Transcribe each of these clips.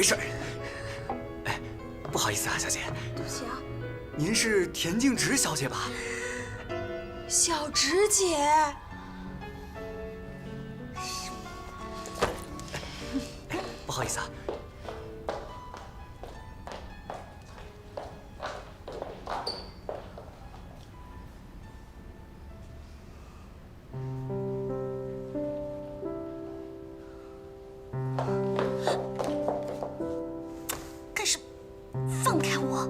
回事？哎，不好意思啊，小姐。对不起啊。您是田静植小姐吧？小植姐。不好意思啊。干什么？放开我！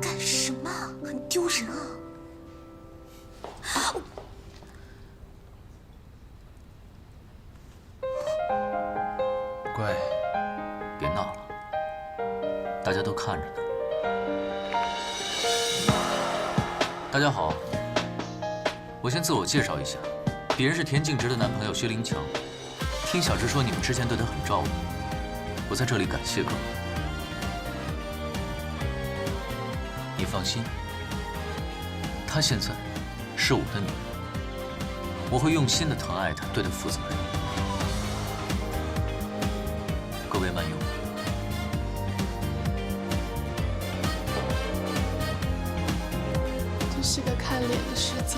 干什么？很丢人啊！乖，别闹了，大家都看着呢。大家好，我先自我介绍一下，鄙人是田静植的男朋友薛灵强。听小植说你们之前对她很照顾，我在这里感谢各位。你放心，她现在是我的女人，我会用心的疼爱她，对她负责任。各位慢用。这是个看脸的世界。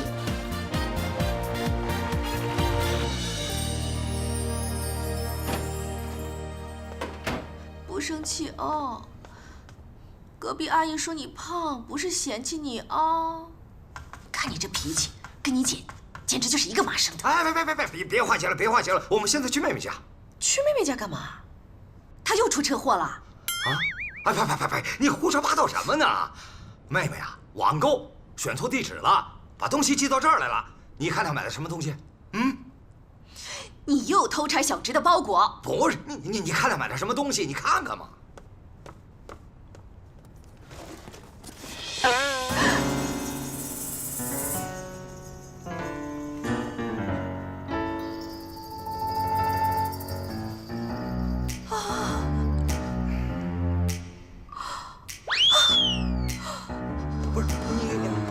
不生气哦。隔壁阿姨说你胖，不是嫌弃你哦。看你这脾气，跟你姐简直就是一个妈生的。哎，别话题了，别话题了，我们现在去妹妹家。去妹妹家干嘛？她又出车祸了？啊？哎，呸！你胡说八道什么呢？妹妹啊，网购选错地址了，把东西寄到这儿来了。你看她买的什么东西？嗯？你又偷拆小植的包裹？不是，你看她买的什么东西？你看看嘛。不是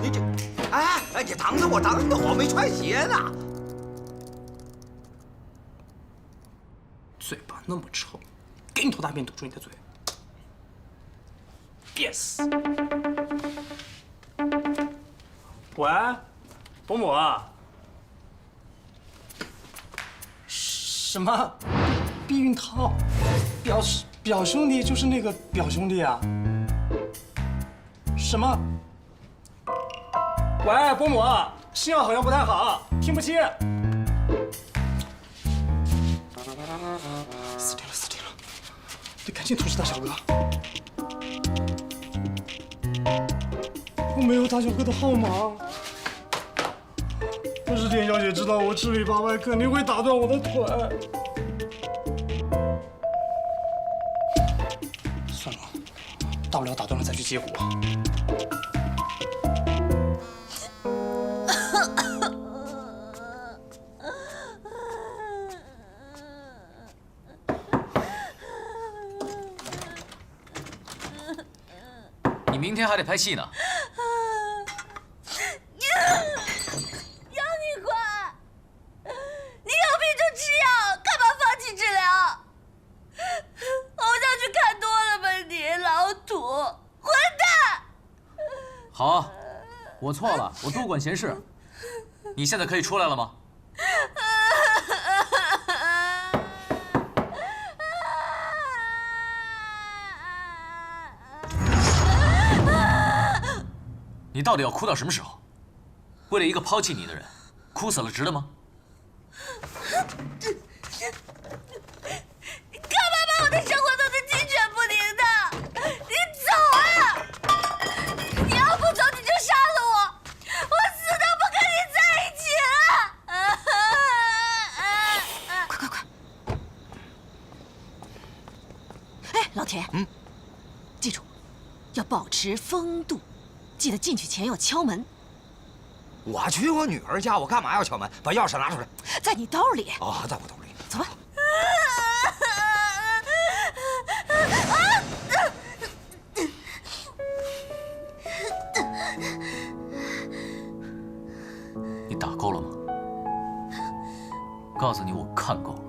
你这，哎，你等等我，没穿鞋呢。嘴巴那么臭，给你头大便堵住你的嘴。憋死！喂，伯母啊？什么？避孕套？表兄弟就是那个表兄弟啊？什么？喂，伯母，信号好像不太好，听不清。死定了！得赶紧通知大小哥。我没有大小哥的号码。要是田小姐知道我吃里扒外，肯定会打断我的腿。算了，大不了打断了再去接骨。你明天还得拍戏呢。要你管！你有病就吃药，干嘛放弃治疗？偶像剧看多了吧你，老土混蛋！好，我错了，我多管闲事。你现在可以出来了吗？你到底要哭到什么时候？为了一个抛弃你的人，哭死了值得吗？干嘛把我的生活弄得鸡犬不宁的？你走啊！你要不走，你就杀了我，我死都不跟你在一起了！快！哎，老田，记住，要保持风度。记得进去前要敲门。我去我女儿家，我干嘛要敲门？把钥匙拿出来。在你兜里。哦，在我兜里。走吧。你打够了吗？告诉你，我看够了。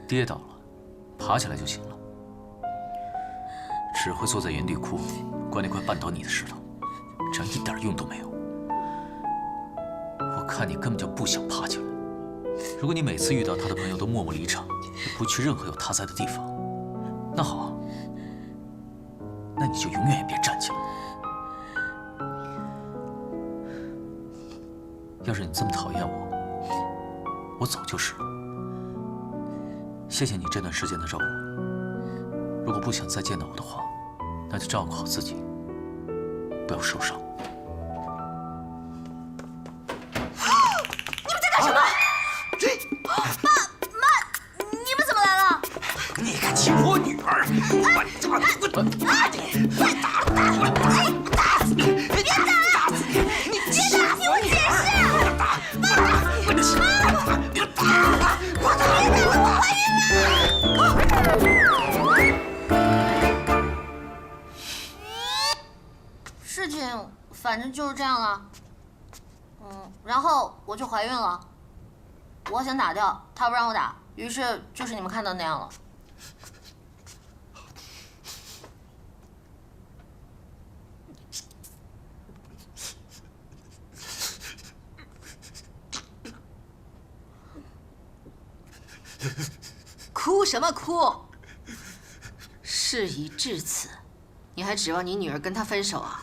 跌倒了，爬起来就行了。只会坐在原地哭，怪那块绊倒你的石头，这样一点用都没有。我看你根本就不想爬起来。如果你每次遇到他的朋友都默默离场，也不去任何有他在的地方，那好，那你就永远也别站起来。要是你这么讨厌我，我早就是了。谢谢你这段时间的照顾。如果不想再见到我的话，那就照顾好自己，不要受伤。你们在干什么？爸妈，你们怎么来了？你敢欺负我女儿！我打你！快打！打死你！别打！你欺负我女儿！打！我欺负你！打！我打！我怀孕了！事情反正就是这样了。然后我就怀孕了。我想打掉，他不让我打，于是就是你们看到那样了。哭什么哭？事已至此，你还指望你女儿跟他分手啊？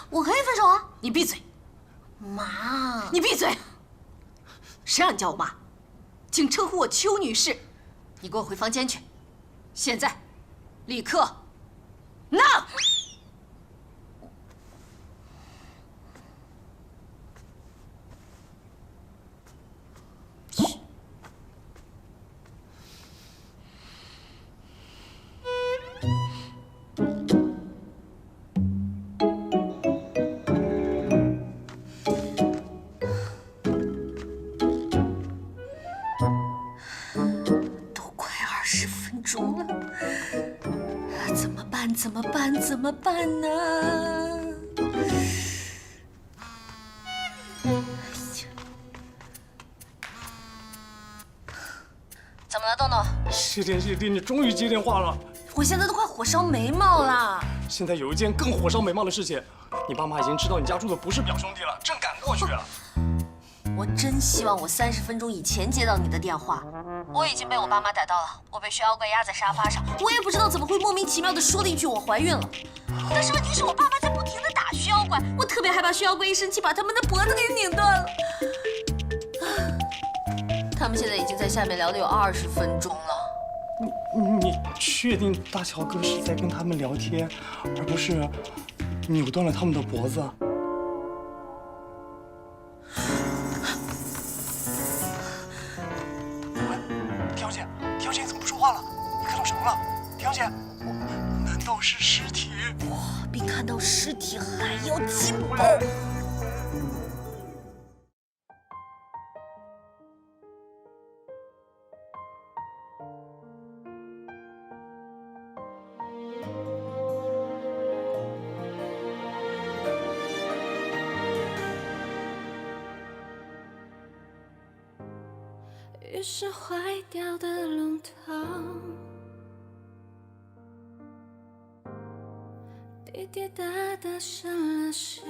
我可以分手啊！你闭嘴！妈，你闭嘴！谁让你叫我妈？请称呼我邱女士。你给我回房间去，现在，立刻，now！怎么办呢？怎么了，豆豆？谢天谢地，你终于接电话了。我现在都快火烧眉毛了。现在有一件更火烧眉毛的事情，你爸妈已经知道你家住的不是表兄弟了，正赶过去了。我真希望我30分钟以前接到你的电话。我已经被我爸妈逮到了，我被薛妖怪压在沙发上，我也不知道怎么会莫名其妙的说了一句我怀孕了。但是问题是我爸妈在不停的打薛妖怪，我特别害怕薛妖怪一生气把他们的脖子给拧断了。他们现在已经在下面聊了有20分钟了。你确定大乔哥是在跟他们聊天，而不是扭断了他们的脖子？条姐怎么不说话了？你看到什么了？条姐，难道是尸体？哇，比看到尸体还要惊爆！于是坏掉的龙头滴滴答答响了响，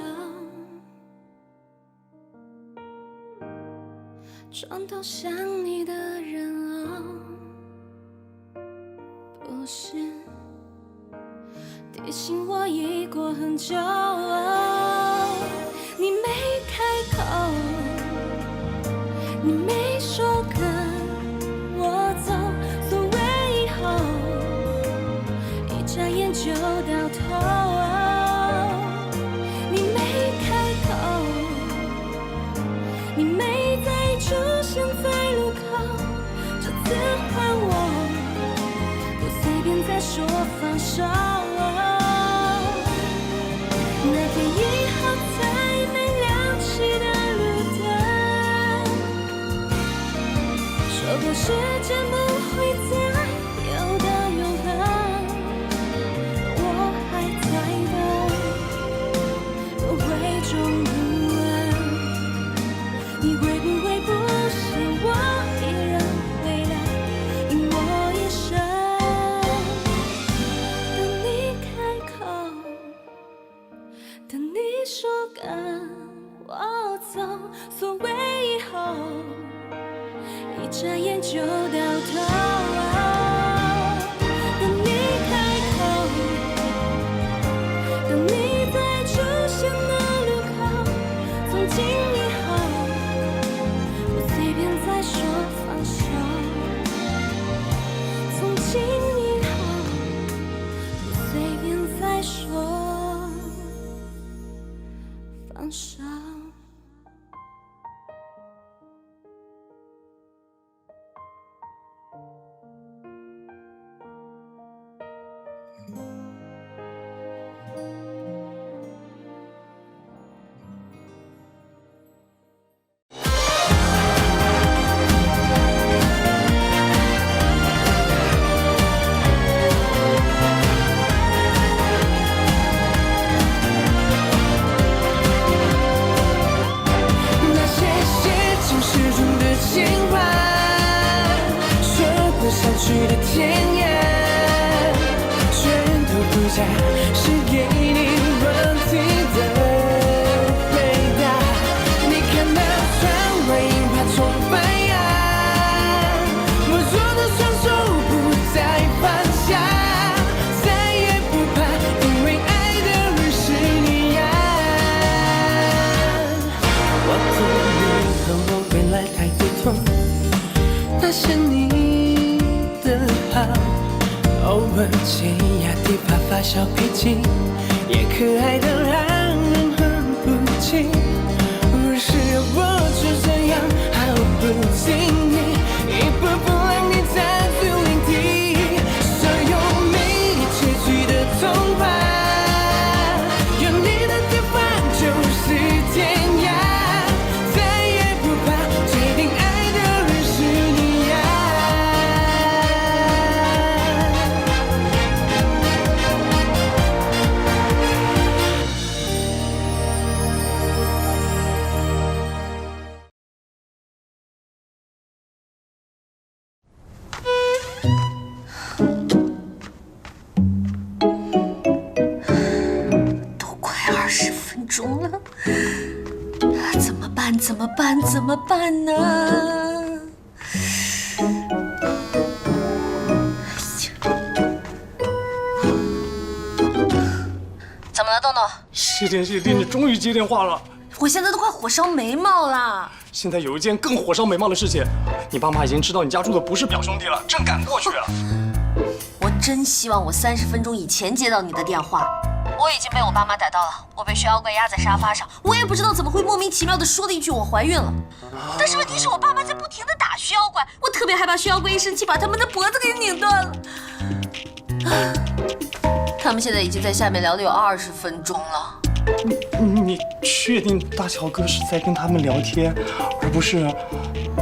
床头想你的人哦，不是提醒我已过很久哦，你没开口，你没说跟我走，所谓以后，一眨眼就到头。你没开口，你没再出现在路口，这次换我，不随便再说放手。那天以后。时间不会再有的永恒，我还在等，我会终不问，你会不会不是我一人回来，因我一生。等你开口，等你说跟我走，所谓以后，一眨眼就到头。等你开口，等你在出现的路口，从今以后，不随便再说放手。从今以后，不随便再说放手。去的天涯，全都不假，是给你问题的回答。你看那窗外樱花重发芽，握住的双手不再放下，再也不怕，因为爱的人是你呀。我懂你和我未来太不同，那是你偶尔尖牙低怕发小脾气，也可爱的让人很不解。而是我就这样毫不经意，一步步让你占据领地，所有美丽结局的童话，有你的地方就是天涯，再也不怕，决定爱的人是你呀。钟了，怎么办？怎么办？怎么办呢？怎么了，豆豆？谢天谢地，你终于接电话了。我现在都快火烧眉毛了。现在有一件更火烧眉毛的事情，你爸妈已经知道你家住的不是表兄弟了，正赶过去了。我真希望我30分钟以前接到你的电话。我已经被我爸妈逮到了，我被薛妖怪压在沙发上，我也不知道怎么会莫名其妙的说了一句我怀孕了。但是问题是我爸妈在不停的打薛妖怪，我特别害怕薛妖怪一生气把他们的脖子给拧断了。他们现在已经在下面聊了有20分钟了。你确定大乔哥是在跟他们聊天，而不是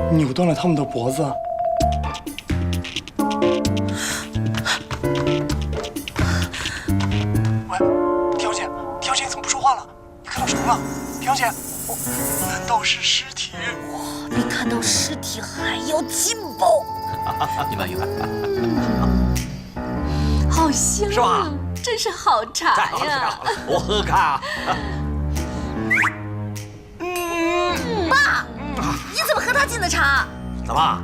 扭断了他们的脖子？喂，田小姐怎么不说话了？你看到什么了？田小姐，难道是尸体？比看到尸体还要劲爆！一般一般，好香啊！是吧？真是好茶太好了，太呀！好了，我喝喝看啊。爸，你怎么喝他进的茶？怎么？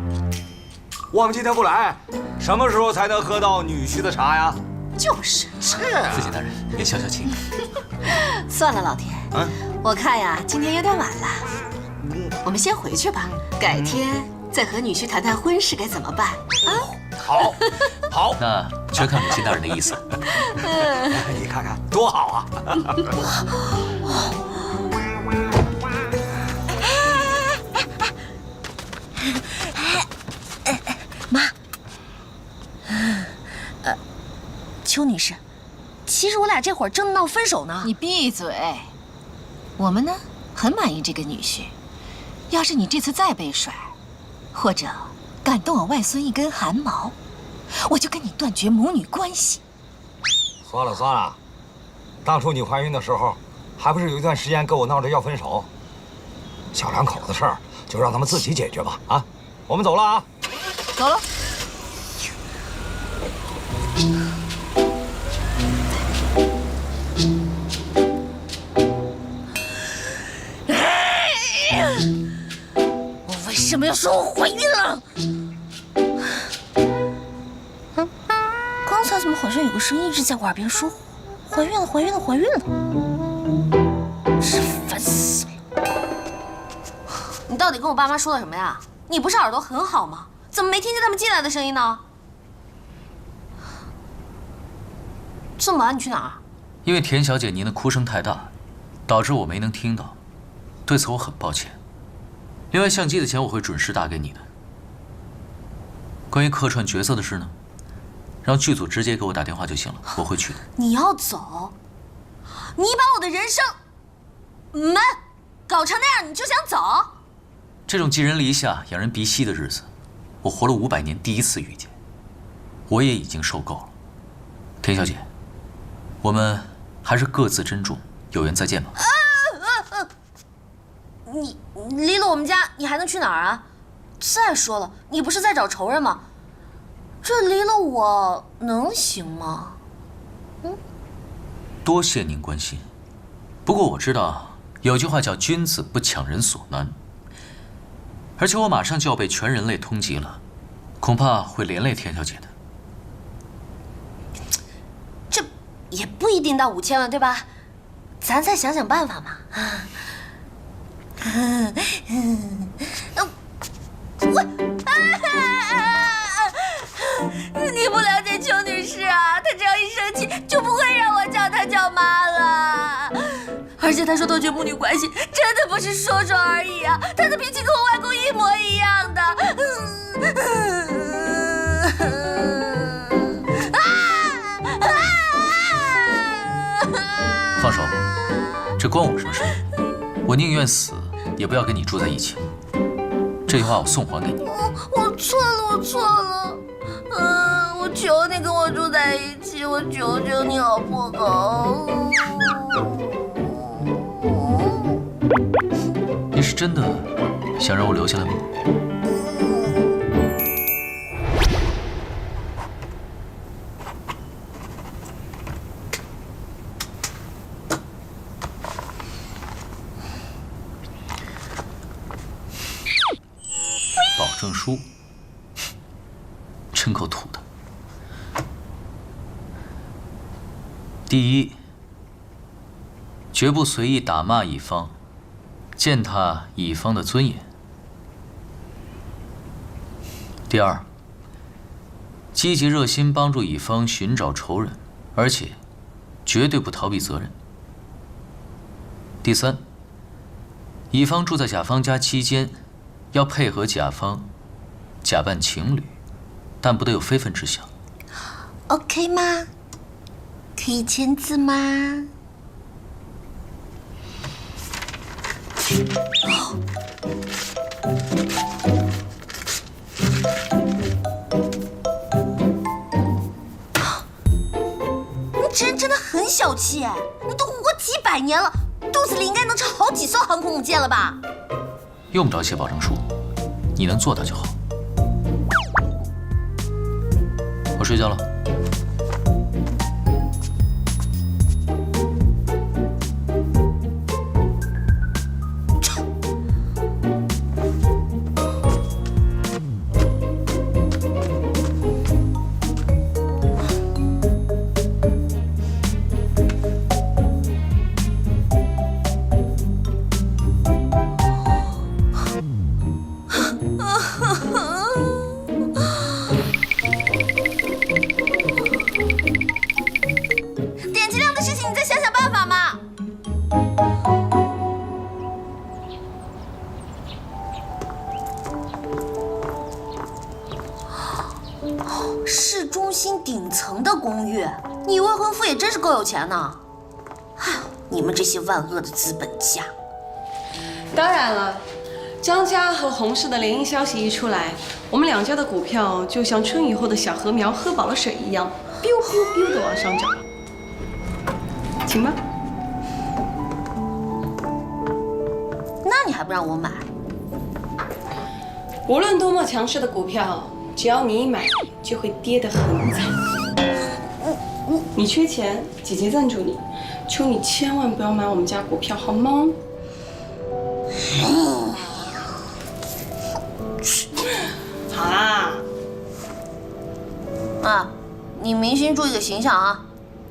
我们今天不来，什么时候才能喝到女婿的茶呀？就是，父亲大人，别消消气。算了，老田，我看呀，今天有点晚了，我们先回去吧，改天再和女婿谈谈婚事该怎么办啊？好，好，那全看母亲大人的意思。你看看多好啊！妈，邱女士，其实我俩这会儿正闹分手呢。你闭嘴！我们呢，很满意这个女婿。要是你这次再被甩，或者敢动我外孙一根汗毛，我就跟你断绝母女关系。算了算了，当初你怀孕的时候，还不是有一段时间跟我闹着要分手？小两口子的事儿，就让他们自己解决吧。啊，我们走了啊。走了。我为什么要说我怀孕了？刚才怎么好像有个声音一直在我耳边说怀孕了，怀孕了，怀孕了？真烦死了！你到底跟我爸妈说了什么呀？你不是耳朵很好吗？怎么没听见他们进来的声音呢？这么晚你去哪儿？因为田小姐您的哭声太大，导致我没能听到，对此我很抱歉。另外，相机的钱我会准时打给你的。关于客串角色的事呢，让剧组直接给我打电话就行了，我会去的。你要走？你把我的人生搞成那样，你就想走？这种寄人篱下、养人鼻息的日子，我活了500年第一次遇见，我也已经受够了。田小姐，我们还是各自珍重，有缘再见吧。你离了我们家，你还能去哪儿啊？再说了，你不是在找仇人吗？这离了我能行吗？多谢您关心，不过我知道有句话叫“君子不强人所难”，而且我马上就要被全人类通缉了，恐怕会连累田小姐的。这也不一定到5000万，对吧？咱再想想办法嘛。你不了解邱女士啊，她只要一生气就不会让我叫她叫妈了。而且她说断绝母女关系，真的不是说说而已啊！她的脾气跟我外公一模一样的。放手，这关我什么事？我宁愿死，也不要跟你住在一起。这句话我送还给你。我错了，我错了。我求你跟我住在一起，我求求你好不好？你是真的想让我留下来吗？保证书，真够土的。第一，绝不随意打骂乙方，践踏乙方的尊严。第二，积极热心帮助乙方寻找仇人，而且绝对不逃避责任。第三，乙方住在甲方家期间，要配合甲方假扮情侣，但不得有非分之想。OK 吗？可以签字吗？你这人真的很小气哎！你都活过几百年了，肚子里应该能装好几艘航空母舰了吧？用不着写保证书，你能做到就好。我睡觉了。点击量的事情你再想想办法嘛。市中心顶层的公寓，你未婚夫也真是够有钱呢。哎，你们这些万恶的资本家！当然了，张家和洪氏的联姻消息一出来，我们两家的股票就像春雨后的小禾苗喝饱了水一样，biu biu biu 的往上涨。请吧。那你还不让我买？无论多么强势的股票，只要你一买，就会跌得很惨。你缺钱，姐姐赞助你，求你千万不要买我们家股票，好吗？好啦。啊，你明星注意个形象啊！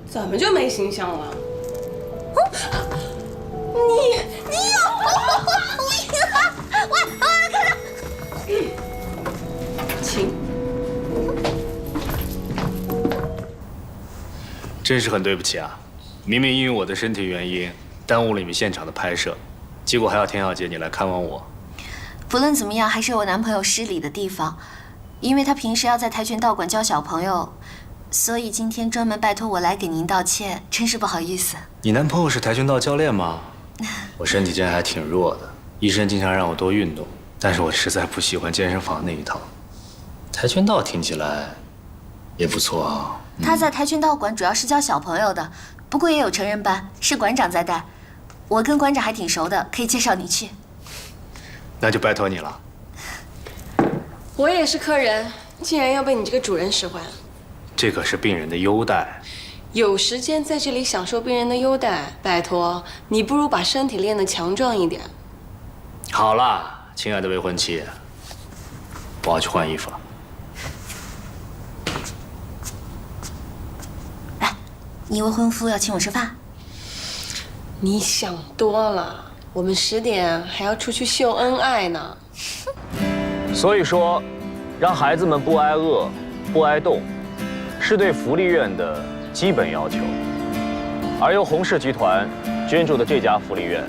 怎么就没形象了？你有我看到。请。真是很对不起啊，明明因为我的身体原因耽误了你们现场的拍摄，结果还要田小姐你来看望我。不论怎么样，还是我男朋友失礼的地方，因为他平时要在跆拳道馆教小朋友，所以今天专门拜托我来给您道歉，真是不好意思。你男朋友是跆拳道教练吗？我身体现在还挺弱的，医生经常让我多运动，但是我实在不喜欢健身房那一套。跆拳道听起来也不错啊。他在跆拳道馆主要是教小朋友的，不过也有成人班，是馆长在带。我跟馆长还挺熟的，可以介绍你去。那就拜托你了。我也是客人，竟然要被你这个主人使唤。这可是病人的优待。有时间在这里享受病人的优待，拜托你不如把身体练得强壮一点。好啦，亲爱的未婚妻，我要去换衣服了。你未婚夫要请我吃饭？你想多了，我们10点还要出去秀恩爱呢。所以说，让孩子们不挨饿、不挨冻，是对福利院的基本要求。而由洪氏集团捐助的这家福利院，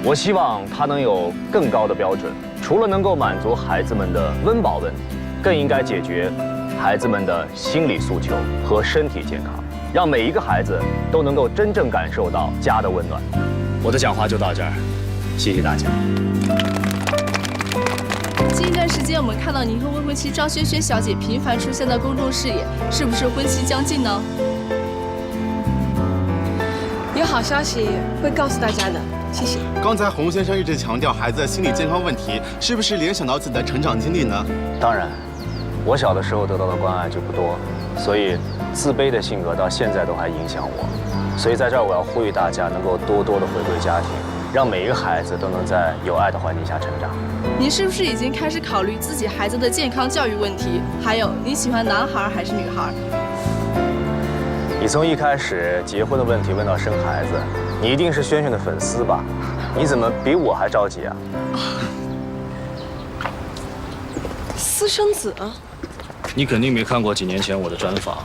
我希望它能有更高的标准，除了能够满足孩子们的温饱问题，更应该解决孩子们的心理诉求和身体健康，让每一个孩子都能够真正感受到家的温暖。我的讲话就到这儿，谢谢大家。近一段时间，我们看到您和未婚妻张萱萱小姐频繁出现在公众视野，是不是婚期将近呢？有好消息会告诉大家的，谢谢。刚才洪先生一直强调孩子的心理健康问题，是不是联想到自己的成长经历呢？当然，我小的时候得到的关爱就不多，所以自卑的性格到现在都还影响我。所以在这儿我要呼吁大家能够多多的回归家庭，让每一个孩子都能在有爱的环境下成长。您是不是已经开始考虑自己孩子的健康教育问题？还有，你喜欢男孩还是女孩？你从一开始结婚的问题问到生孩子，你一定是萱萱的粉丝吧？你怎么比我还着急啊？私生子？你肯定没看过几年前我的专访，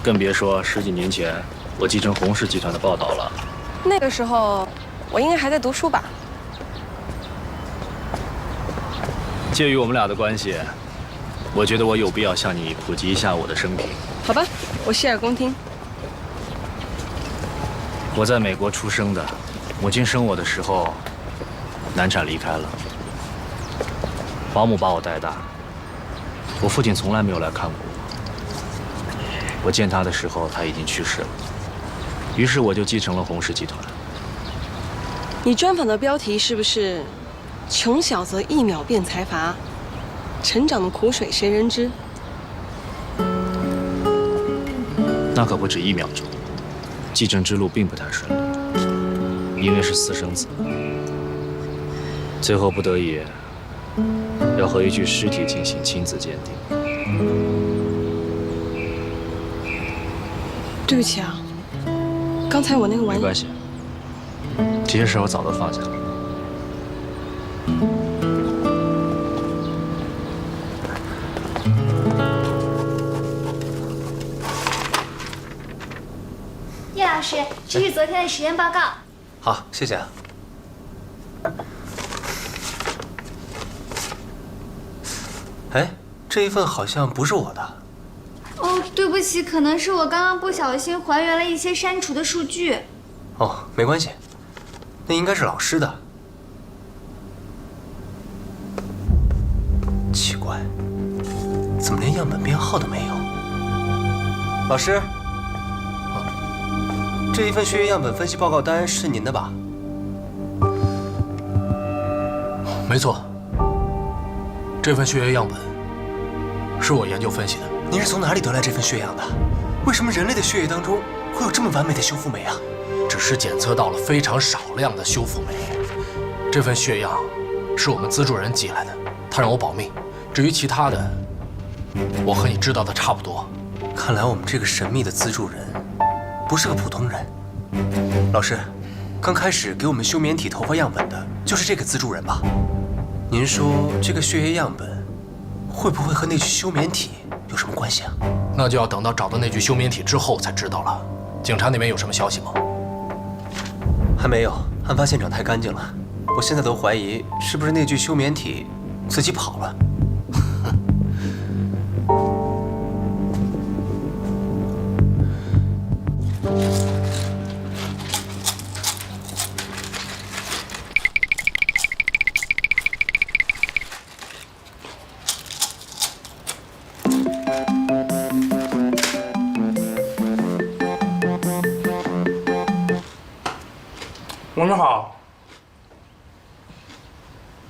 更别说10几年前我继承洪氏集团的报道了。那个时候，我应该还在读书吧。鉴于我们俩的关系，我觉得我有必要向你普及一下我的生平。好吧，我洗耳恭听。我在美国出生的，母亲生我的时候难产离开了，保姆把我带大。我父亲从来没有来看过我。我见他的时候，他已经去世了。于是我就继承了洪氏集团。你专访的标题是不是“穷小则1秒变财阀，成长的苦水谁人知”？那可不止1秒钟。继承之路并不太顺利，因为是私生子，最后不得已要和一具尸体进行亲子鉴定。对不起啊，刚才我那个玩意……没关系，这些事我早都放下了。叶老师，这是昨天的实验报告。好，谢谢啊。哎，这一份好像不是我的。哦，对不起，可能是我刚刚不小心还原了一些删除的数据。哦，没关系，那应该是老师的。奇怪，老师，这一份血液样本分析报告单是您的吧？没错，这份血液样本是我研究分析的。您是从哪里得来这份血样的？为什么人类的血液当中会有这么完美的修复酶啊？只是检测到了非常少量的修复酶。这份血样是我们资助人寄来的，他让我保密。至于其他的，我和你知道的差不多。看来我们这个神秘的资助人不是个普通人。老师，刚开始给我们休眠体头发样本的就是这个资助人吧？您说这个血液样本会不会和那具休眠体有什么关系啊？那就要等到找到那具休眠体之后才知道了。警察那边有什么消息吗？还没有，案发现场太干净了，我现在都怀疑是不是那具休眠体自己跑了。晚上好，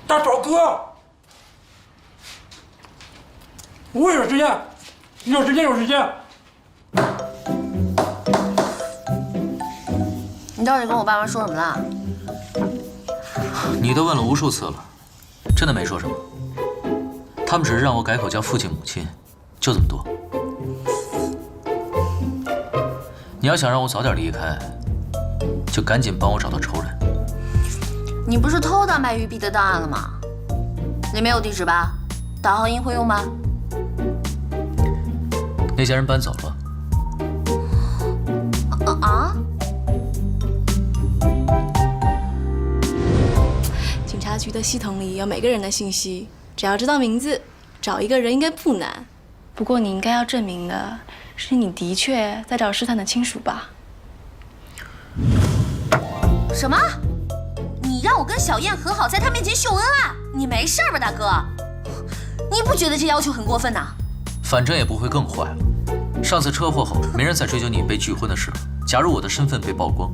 大宝哥，我有时间，有时间。你到底跟我爸妈说什么了？你都问了无数次了，真的没说什么。他们只是让我改口叫父亲母亲，就这么多。你要想让我早点离开，就赶紧帮我找到仇人。你不是偷到卖玉璧的档案了吗？里面有地址吧？导航仪会用吗？那家人搬走了。啊？警察局的系统里有每个人的信息，只要知道名字，找一个人应该不难。不过你应该要证明的是你的确在找试探的亲属吧？什么？你让我跟小燕和好，在她面前秀恩爱？你没事吧，大哥？你不觉得这要求很过分呐？反正也不会更坏了。上次车祸后，没人再追究你被拒婚的事了。假如我的身份被曝光，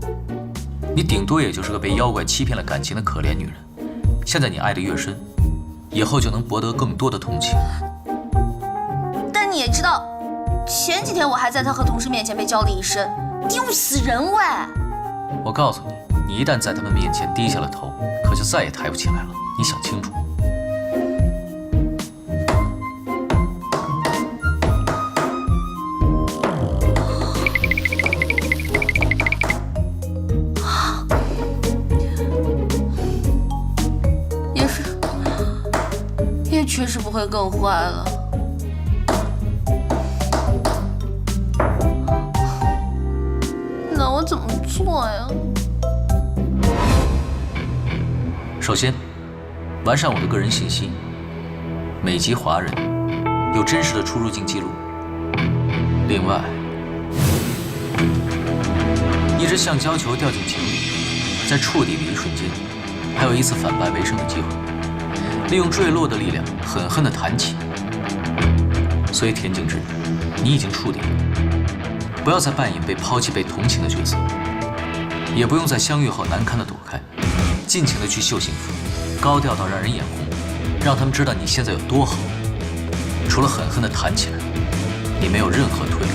你顶多也就是个被妖怪欺骗了感情的可怜女人。现在你爱得越深，以后就能博得更多的同情。但你也知道，前几天我还在他和同事面前被叫了一身，丢死人喂！我告诉你，你一旦在他们面前低下了头，可就再也抬不起来了。你想清楚。也确实不会更坏了。那我怎么做呀？首先，完善我的个人信息，美籍华人，有真实的出入境记录。另外，一只橡胶球掉进井里，在触底的一瞬间，还有一次反败为胜的机会。利用坠落的力量，狠狠地弹起。所以田径之，你已经触底了。不要再扮演被抛弃、被同情的角色，也不用在相遇后难堪地躲开，尽情地去秀幸福，高调到让人眼红，让他们知道你现在有多好。除了狠狠地弹起来，你没有任何退路。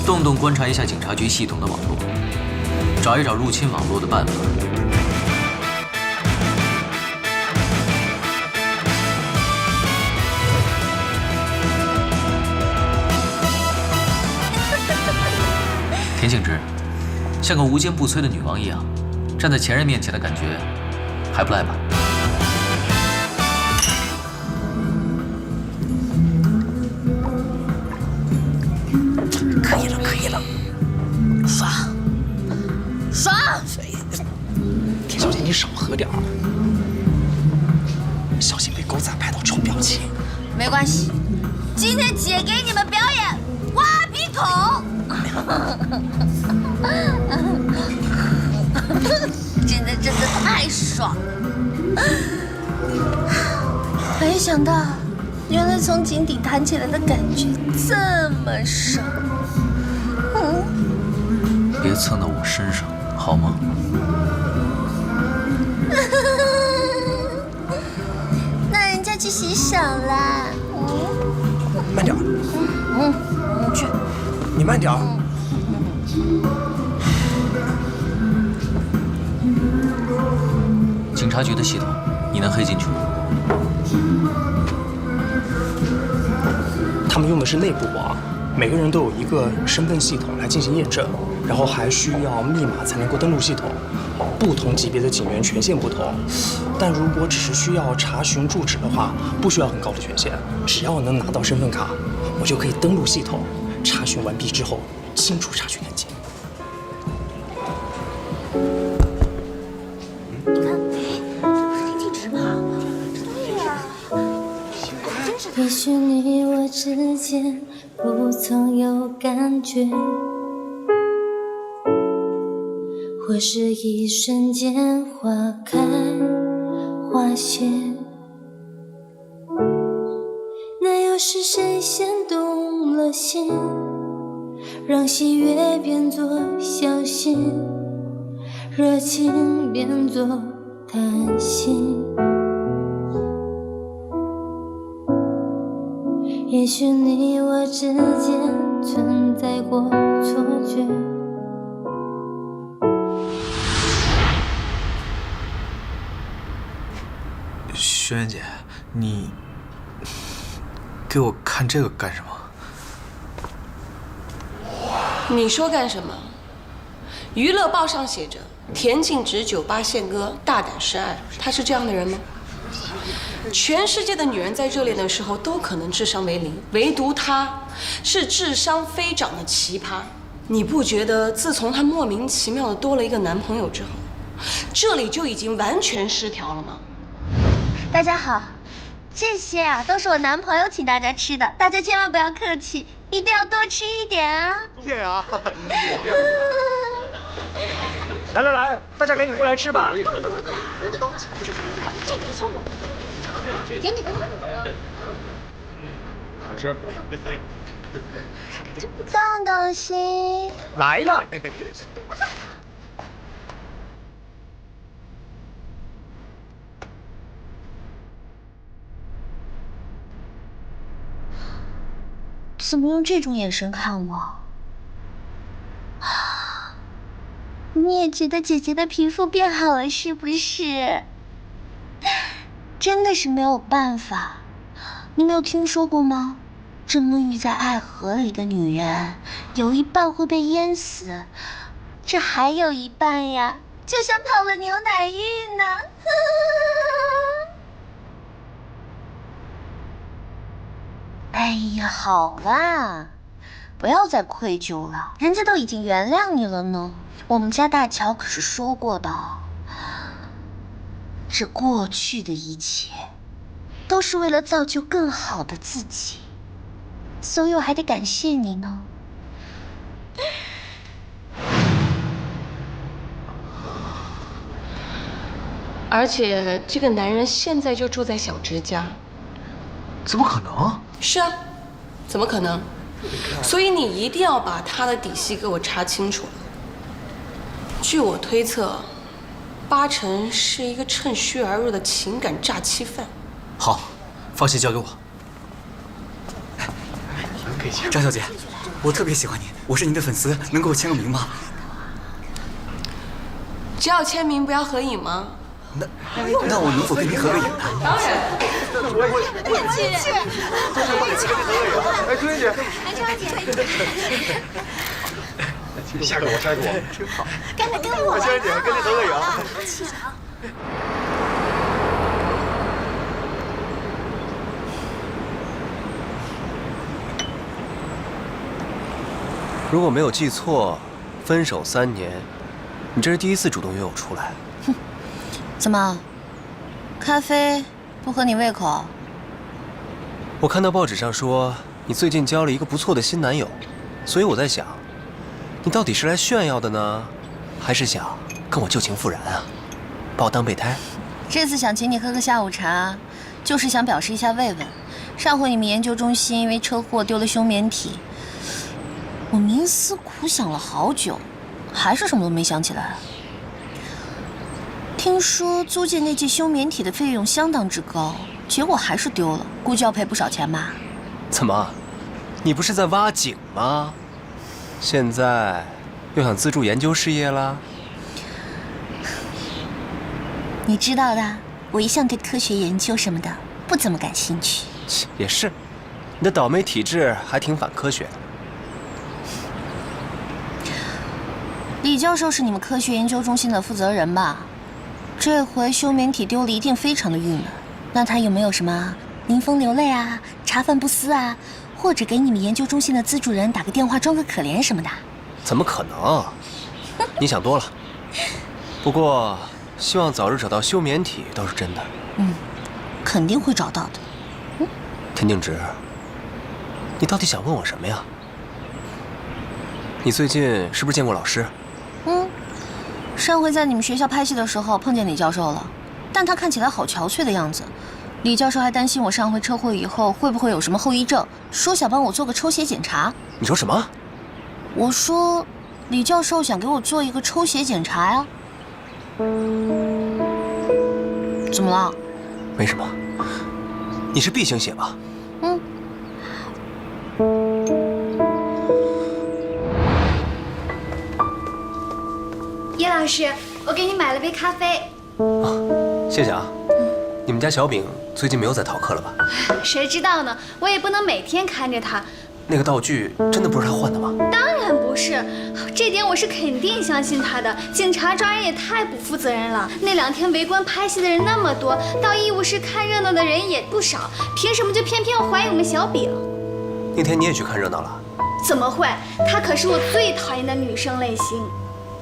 动动观察一下警察局系统的网络，找一找入侵网络的办法。田庆之，像个无坚不摧的女王一样，站在前任面前的感觉还不赖吧？可以了，爽，爽！田小姐，你少喝点儿，小心被狗仔拍到臭表情。没关系，今天姐给你们表演挖鼻孔。真的太爽了！没想到，原来从井底弹起来的感觉这么爽。别蹭到我身上，好吗？那人家去洗手啦。慢点。你去。你慢点。警察局的系统，你能黑进去吗？他们用的是内部网，每个人都有一个身份系统来进行验证，然后还需要密码才能够登录系统。不同级别的警员权限不同，但如果只是需要查询住址的话，不需要很高的权限，只要能拿到身份卡，我就可以登录系统。查询完毕之后，清楚查询案件。也许你我之间不曾有感觉，或是一瞬间花开花谢，那又是谁先动了心，让喜悦变作小心，热情变作贪心。也许你我之间存在过错觉。轩辕姐，你给我看这个干什么？你说干什么？娱乐报上写着田径直酒吧献歌，大胆示爱，他是这样的人吗？全世界的女人在热恋的时候都可能智商为0，唯独她是智商飞涨的奇葩。你不觉得自从她莫名其妙的多了一个男朋友之后，这里就已经完全失调了吗？大家好，这些啊都是我男朋友请大家吃的，大家千万不要客气，一定要多吃一点啊！对啊。来，大家赶紧过来吃吧。给你。好吃。东东西来了。怎么用这种眼神看我？你也觉得姐姐的皮肤变好了是不是？真的是没有办法。你没有听说过吗？蒸浴在爱河里的女人，有一半会被淹死，这还有一半呀，就像泡了牛奶浴呢。哎呀，好啦，不要再愧疚了，人家都已经原谅你了呢。我们家大乔可是说过的，这过去的一切都是为了造就更好的自己，所以我还得感谢你呢。而且这个男人现在就住在小直家。怎么可能？是啊，怎么可能？所以你一定要把他的底细给我查清楚了。据我推测，8成是一个趁虚而入的情感诈欺犯。好，放心交给我。张小姐，我特别喜欢您，我是您的粉丝，能给我签个名吗？只要签名，不要合影吗？那我能否跟您合个影呢？当然。我也去。哎，春姐。哎，张姐。下个我，下个我。真好。跟我。轩辕姐，跟您合个影。如果没有记错，分手3年，你这是第1次主动约我出来。怎么，咖啡不合你胃口？我看到报纸上说你最近交了一个不错的新男友，所以我在想，你到底是来炫耀的呢，还是想跟我旧情复燃啊？把我当备胎？这次想请你喝个下午茶，就是想表示一下慰问。上回你们研究中心因为车祸丢了休眠体，我冥思苦想了好久，还是什么都没想起来。听说租借那具休眠体的费用相当之高，结果还是丢了，估计要赔不少钱吧？怎么，你不是在挖井吗？现在又想资助研究事业啦？你知道的，我一向对科学研究什么的不怎么感兴趣。也是，你的倒霉体质还挺反科学的。李教授是你们科学研究中心的负责人吧？这回休眠体丢了，一定非常的郁闷。那他有没有什么临风流泪啊、茶饭不思啊，或者给你们研究中心的资助人打个电话装个可怜什么的？怎么可能？你想多了。不过，希望早日找到休眠体倒是真的。肯定会找到的。田静植，你到底想问我什么呀？你最近是不是见过老师？上回在你们学校拍戏的时候碰见李教授了，但他看起来好憔悴的样子。李教授还担心我上回车祸以后会不会有什么后遗症，说想帮我做个抽血检查。你说什么？我说，李教授想给我做一个抽血检查呀。怎么了？没什么。你是 B 型血吧？叶老师，我给你买了杯咖啡。谢谢啊。你们家小饼最近没有在逃课了吧？谁知道呢？我也不能每天看着他。那个道具真的不是他换的吗？当然不是，这点我是肯定相信他的。警察抓人也太不负责任了。那2天围观拍戏的人那么多，到医务室看热闹的人也不少，凭什么就偏偏要怀疑我们小饼？那天你也去看热闹了？怎么会？她可是我最讨厌的女生类型。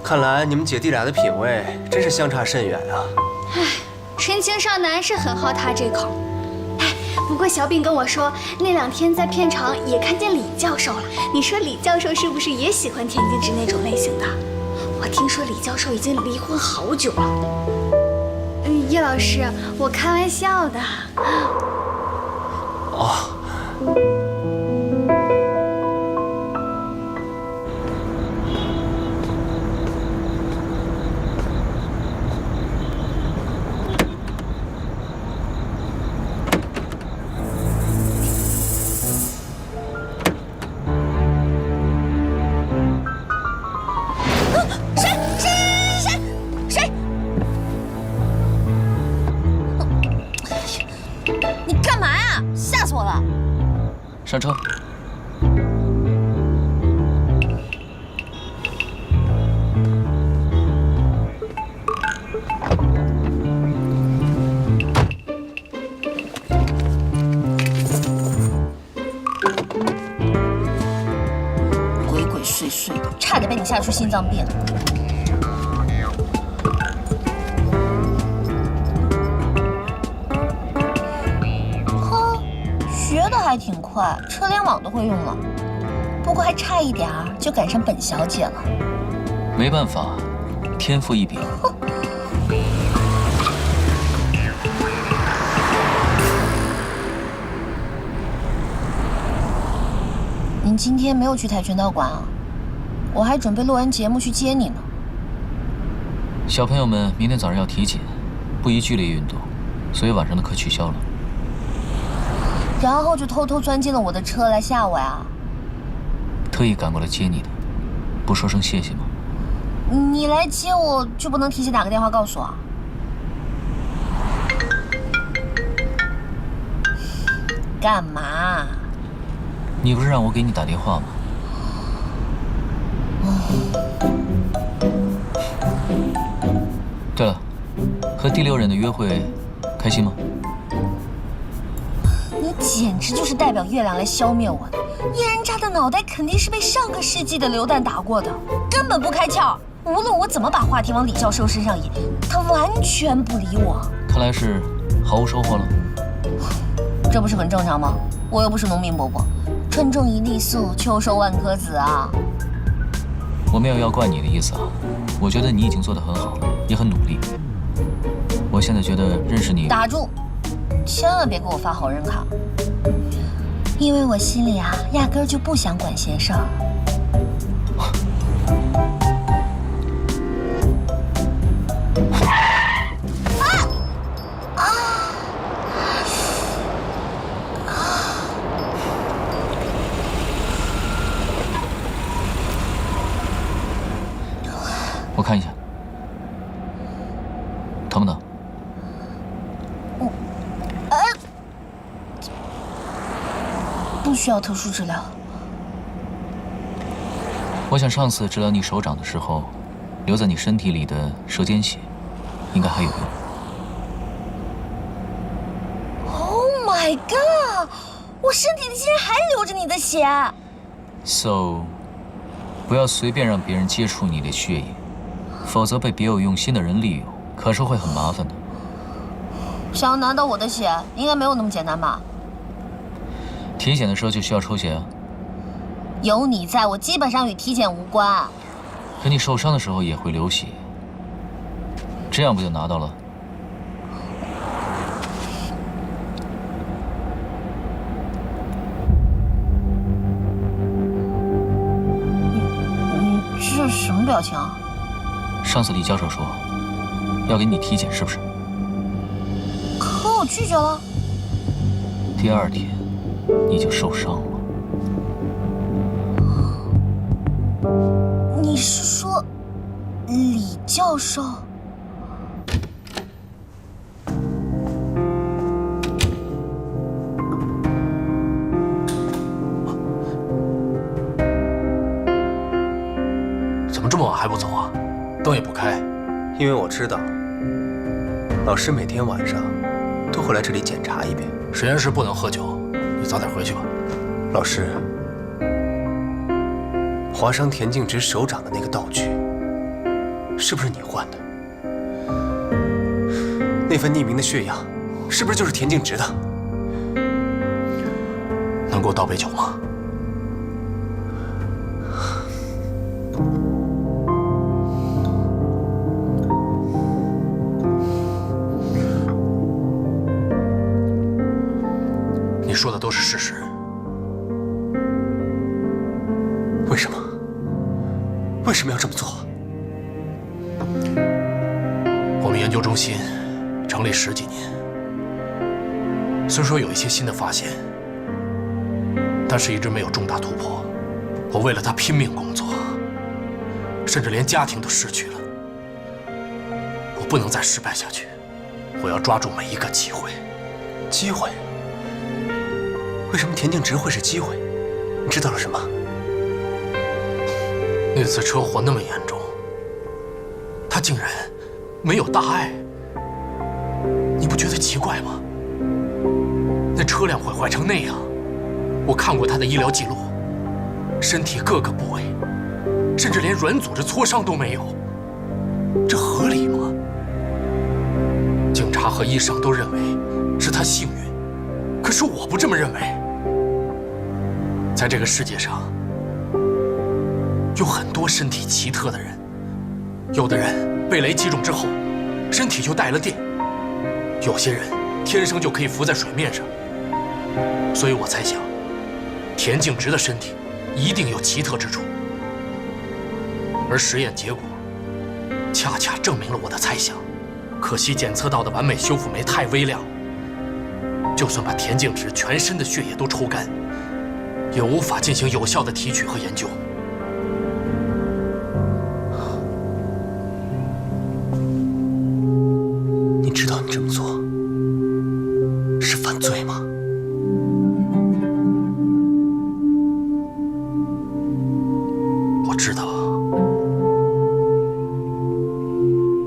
看来你们姐弟俩的品味真是相差甚远啊！唉，纯情少男是很好他这口。不过小饼跟我说，那2天在片场也看见李教授了。你说李教授是不是也喜欢田静植那种类型的？我听说李教授已经离婚好久了。叶老师，我开玩笑的。哦。谁？你干嘛呀？吓死我了！上车。鬼鬼祟祟，差点被你吓出心脏病。学的还挺快，车联网都会用了，不过还差一点儿就赶上本小姐了。没办法，天赋异禀。您今天没有去跆拳道馆啊？我还准备录完节目去接你呢。小朋友们明天早上要体检，不宜剧烈运动，所以晚上的课取消了。然后就偷偷钻进了我的车来吓我呀？特意赶过来接你的，不说声谢谢吗？你来接我就不能提前打个电话告诉我啊？干嘛？你不是让我给你打电话吗？对了，和第6人的约会开心吗？你简直就是代表月亮来消灭我的！叶人渣的脑袋肯定是被上个世纪的榴弹打过的，根本不开窍。无论我怎么把话题往李教授身上引，他完全不理我。看来是毫无收获了。这不是很正常吗？我又不是农民伯伯，春种一粒粟，秋收万颗子啊。我没有要怪你的意思啊，我觉得你已经做得很好，也很努力。我现在觉得认识你……打住！千万别给我发好人卡，因为我心里啊，压根儿就不想管闲事儿。我看一下，疼不疼？不需要特殊治疗。我想上次治疗你手掌的时候，留在你身体里的舌尖血，应该还有用。Oh my god！ 我身体里竟然还流着你的血。So， 不要随便让别人接触你的血液，否则被别有用心的人利用，可是会很麻烦的。想要拿到我的血，应该没有那么简单吧？体检的时候就需要抽血啊。有你在，我基本上与体检无关。可你受伤的时候也会流血，这样不就拿到了？你这是什么表情啊？上次李教授说要给你体检，是不是？可我拒绝了。第二天你就受伤了。你是说李教授？怎么这么晚还不走啊？灯也不开。因为我知道，老师每天晚上都会来这里检查一遍。实验室不能喝酒，你早点回去吧。老师，划伤田径直手掌的那个道具，是不是你换的？那份匿名的血样，是不是就是田径直的？能给我倒杯酒吗？你说的都是事实。为什么？为什么要这么做？我们研究中心成立10几年，虽说有一些新的发现，但是一直没有重大突破。我为了他拼命工作，甚至连家庭都失去了。我不能再失败下去，我要抓住每一个机会。机会？为什么田径直会是机会？你知道了什么？那次车祸那么严重，他竟然没有大碍，你不觉得奇怪吗？那车辆毁坏成那样，我看过他的医疗记录，身体各个部位，甚至连软组织挫伤都没有，这合理吗？警察和医生都认为是他幸运，可是我不这么认为。在这个世界上，有很多身体奇特的人，有的人被雷击中之后，身体就带了电；有些人天生就可以浮在水面上。所以我猜想，田径直的身体一定有奇特之处，而实验结果恰恰证明了我的猜想。可惜检测到的完美修复酶太微量，就算把田径直全身的血液都抽干，也无法进行有效的提取和研究。你知道你这么做是犯罪吗？我知道，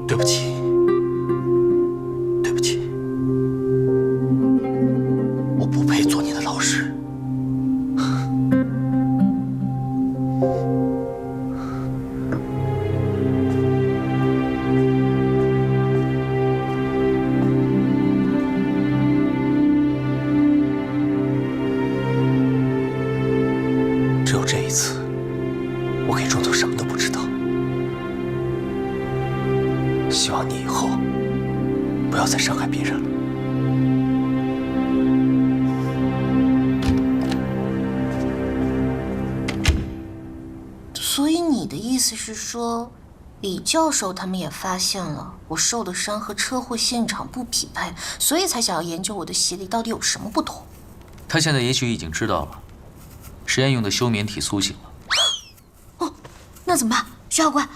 对不起，对不起，我不配做你的老师。不要再伤害别人了。所以你的意思是说，李教授他们也发现了我受的伤和车祸现场不匹配，所以才想要研究我的洗礼到底有什么不同？他现在也许已经知道了，实验用的休眠体苏醒了。哦，那怎么办？徐校官，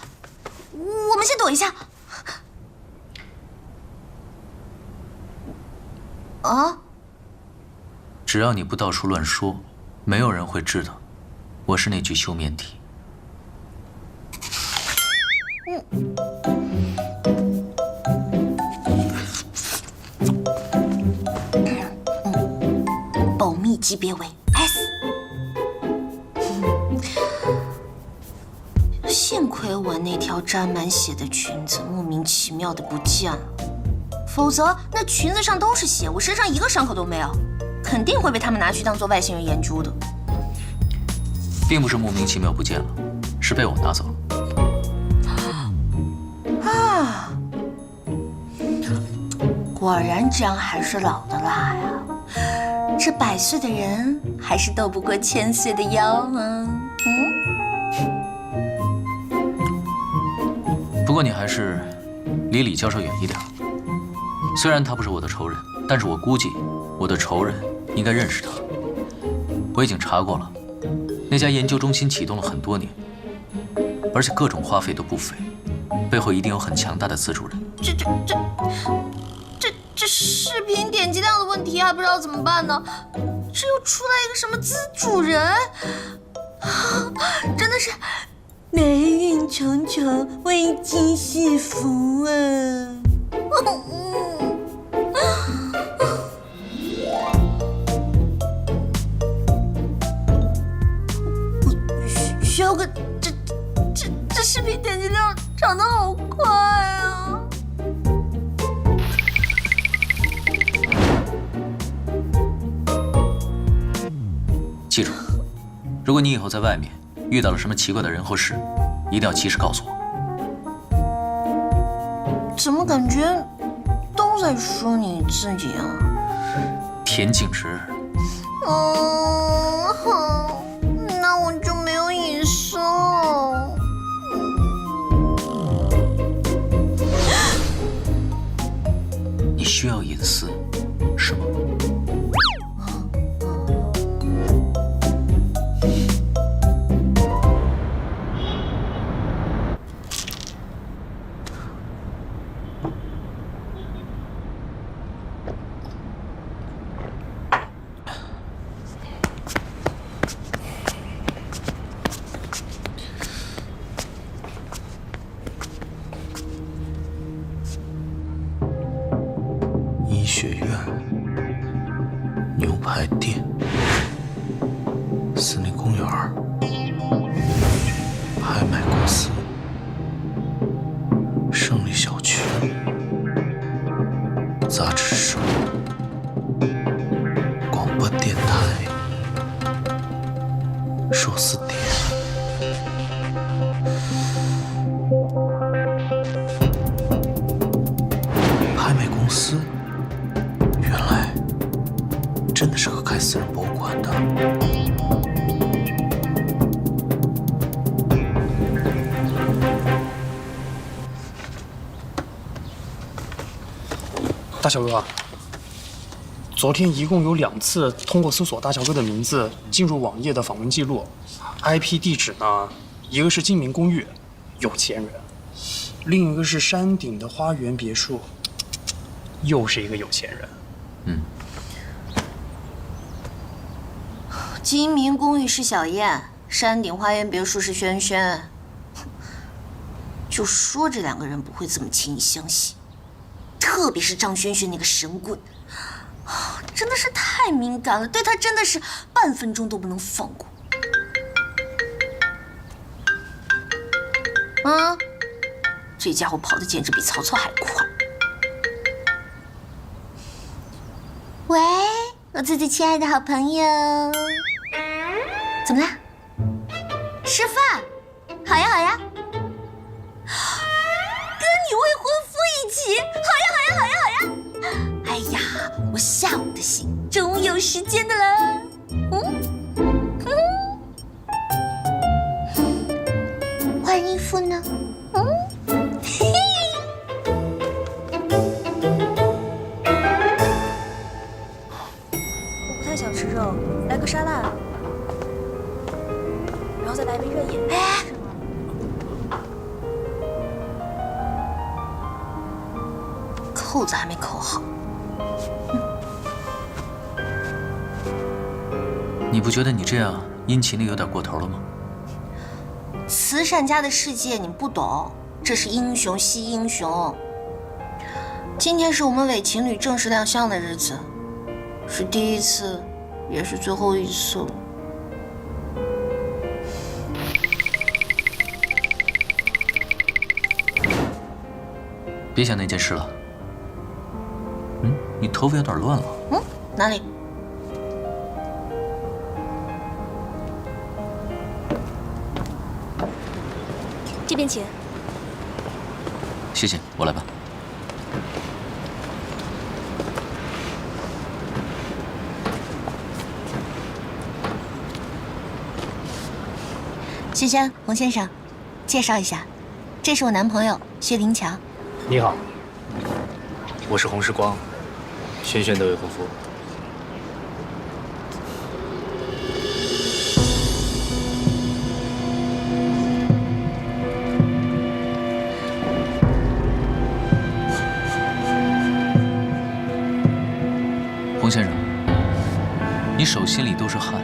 我们先躲一下。啊？只要你不到处乱说，没有人会知道我是那具休眠体。保密级别为 S。幸亏我那条沾满血的裙子莫名其妙的不见了，否则那裙子上都是血，我身上一个伤口都没有，肯定会被他们拿去当做外星人研究的。并不是莫名其妙不见了，是被我拿走了。啊，果然姜还是老的辣呀！这100岁的人还是斗不过1000岁的妖啊！不过你还是离李教授远一点。虽然他不是我的仇人，但是我估计我的仇人应该认识他。我已经查过了，那家研究中心启动了很多年，而且各种花费都不菲，背后一定有很强大的资助人。这视频点击量的问题还不知道怎么办呢？这又出来一个什么资主人？真的是霉运重重，危机四伏啊！徐校哥，这视频点击量涨得好快啊！记住，如果你以后在外面遇到了什么奇怪的人或事，一定要及时告诉我。怎么感觉都在说你自己啊？田径直。好，那我就没有隐私了。你需要隐私，是吗？医学院、牛排店、森林公园、拍卖公司、胜利小区、杂志社、广播电台、寿司店、拍卖公司。原来真的是个开私人博物馆的。大小哥，昨天一共有2次通过搜索大小哥的名字进入网页的访问记录 ，IP 地址呢，一个是金明公寓，有钱人；另一个是山顶的花园别墅，又是一个有钱人。金明公寓是小燕，山顶花园别墅是轩轩。就说这2个人不会这么轻易相信，特别是张轩轩那个神棍，真的是太敏感了，对他真的是半分钟都不能放过。这家伙跑得简直比曹操还快。喂，我最亲爱的好朋友，怎么啦？吃饭？好呀好呀，跟你未婚夫一起，好呀好呀好呀好呀。时间的啦。换衣服呢？我不太想吃肉，来个沙拉，然后再来一杯热饮。扣子还没扣好。你不觉得你这样殷勤的有点过头了吗？慈善家的世界你不懂，这是英雄惜英雄。今天是我们伪情侣正式亮相的日子，是第一次，也是最后一次了。别想那件事了。你头发有点乱了。哪里？这边请。谢谢，我来吧。轩轩，洪先生，介绍一下，这是我男朋友薛林强。你好，我是洪世光，轩轩的未婚夫。洪先生，你手心里都是汗，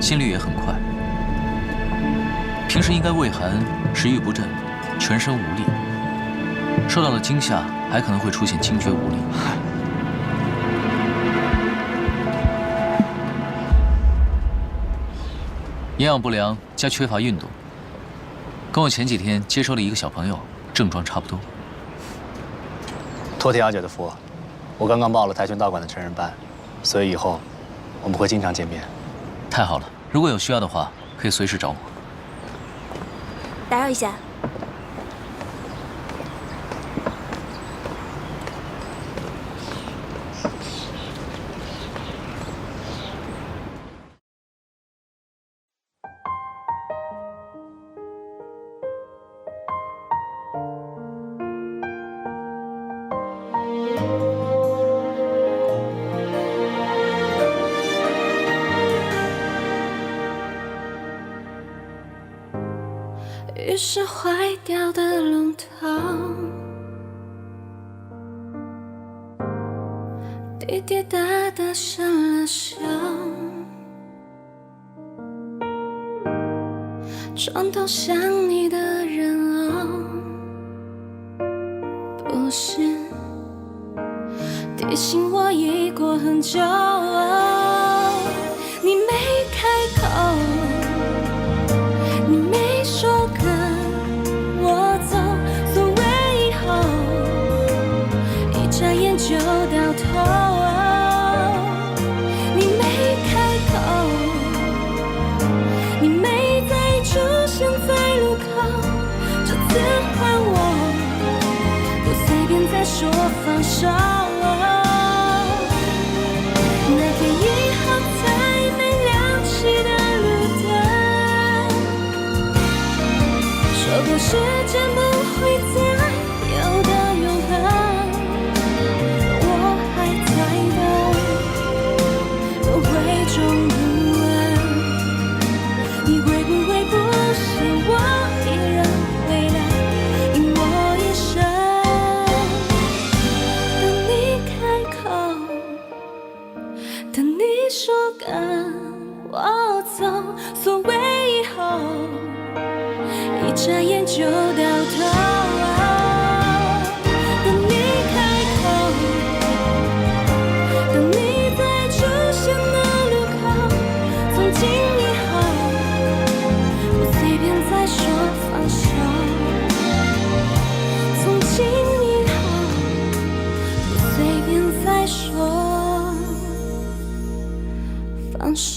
心率也很快，平时应该畏寒、食欲不振、全身无力，受到了惊吓还可能会出现惊厥无力。营养不良加缺乏运动，跟我前几天接收了一个小朋友，症状差不多。托天阿姐的福，我刚刚报了跆拳道馆的成人班，所以以后我们会经常见面。太好了，如果有需要的话，可以随时找我。打扰一下。于是坏掉的龙头，滴滴答答上了锈，床头想你的人偶，不是提醒我已过很久，你没开口，你没说跟我走，所谓以后，一眨眼就到头。你没开口，你没再出现在路口，这次换我，不随便再说放手。那天以后才没亮起的路灯，说过时间不会再有的永恒，我还在等，会终不稳，你会不会不是我一人回来，因我一生。等你开口，等你说跟我走，所谓以后，一眨眼就到头。等你开口，等你再出现的路口，从今以后，不随便再说放手。从今以后，不随便再说放手。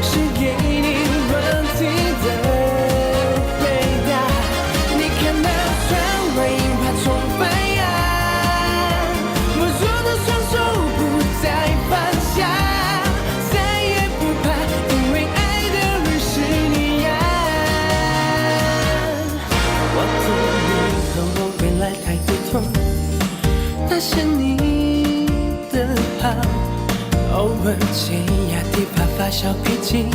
是给你问题的回答。你看那窗外樱花重发芽，握住的双手不再放下，再也不怕，因为爱的人是你呀。我懂你和我未来太不同，那是你的好，偶尔尖牙地发发小脾气，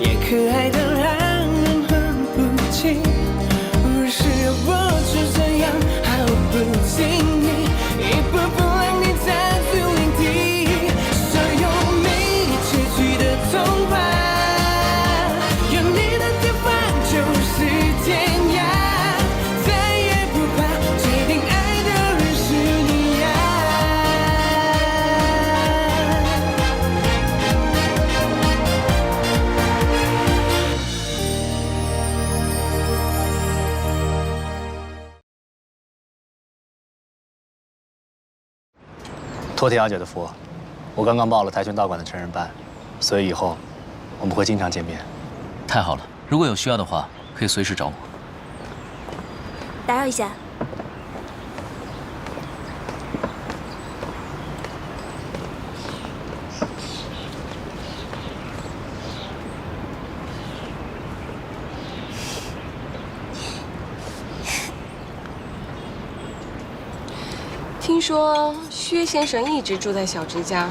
也可爱的让人很不轻。如是我就这样毫不经意，一步步让你占据领地，所有没你结局的童话，有你的地方就是天涯，再也不怕，决定爱的人是你呀。托田小姐的福，我刚刚报了跆拳道馆的成人班，所以以后我们会经常见面。太好了，如果有需要的话，可以随时找我。打扰一下。听说薛先生一直住在小直家，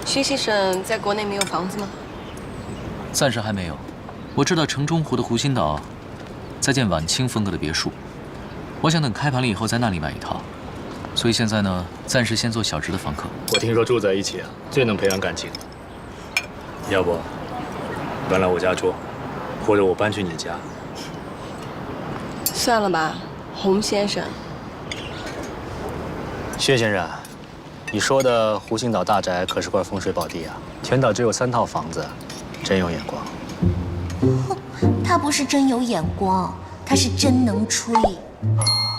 薛先生在国内没有房子吗？暂时还没有。我知道城中湖的湖心岛在建晚清风格的别墅，我想等开盘了以后在那里买一套。所以现在呢，暂时先做小直的房客。我听说住在一起啊，最能培养感情。要不，搬来我家住，或者我搬去你家。算了吧，洪先生。薛先生，你说的湖心岛大宅可是块风水宝地啊，全岛只有3套房子，真有眼光。他不是真有眼光，他是真能吹。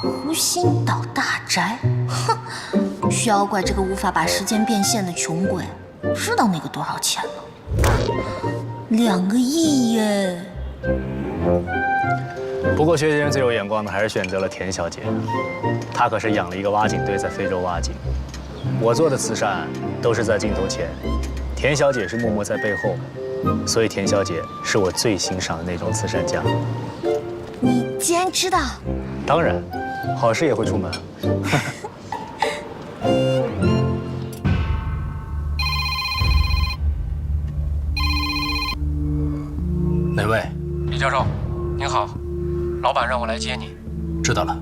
湖心岛大宅，哼，需要怪这个无法把时间变现的穷鬼，知道那个多少钱呢？2个亿耶！不过薛先生最有眼光的还是选择了田小姐，她可是养了一个挖井队在非洲挖井。我做的慈善都是在镜头前，田小姐是默默在背后，所以田小姐是我最欣赏的那种慈善家。你竟然知道？当然，好事也会出门。哪位？李教授，您好，老板让我来接你。知道了。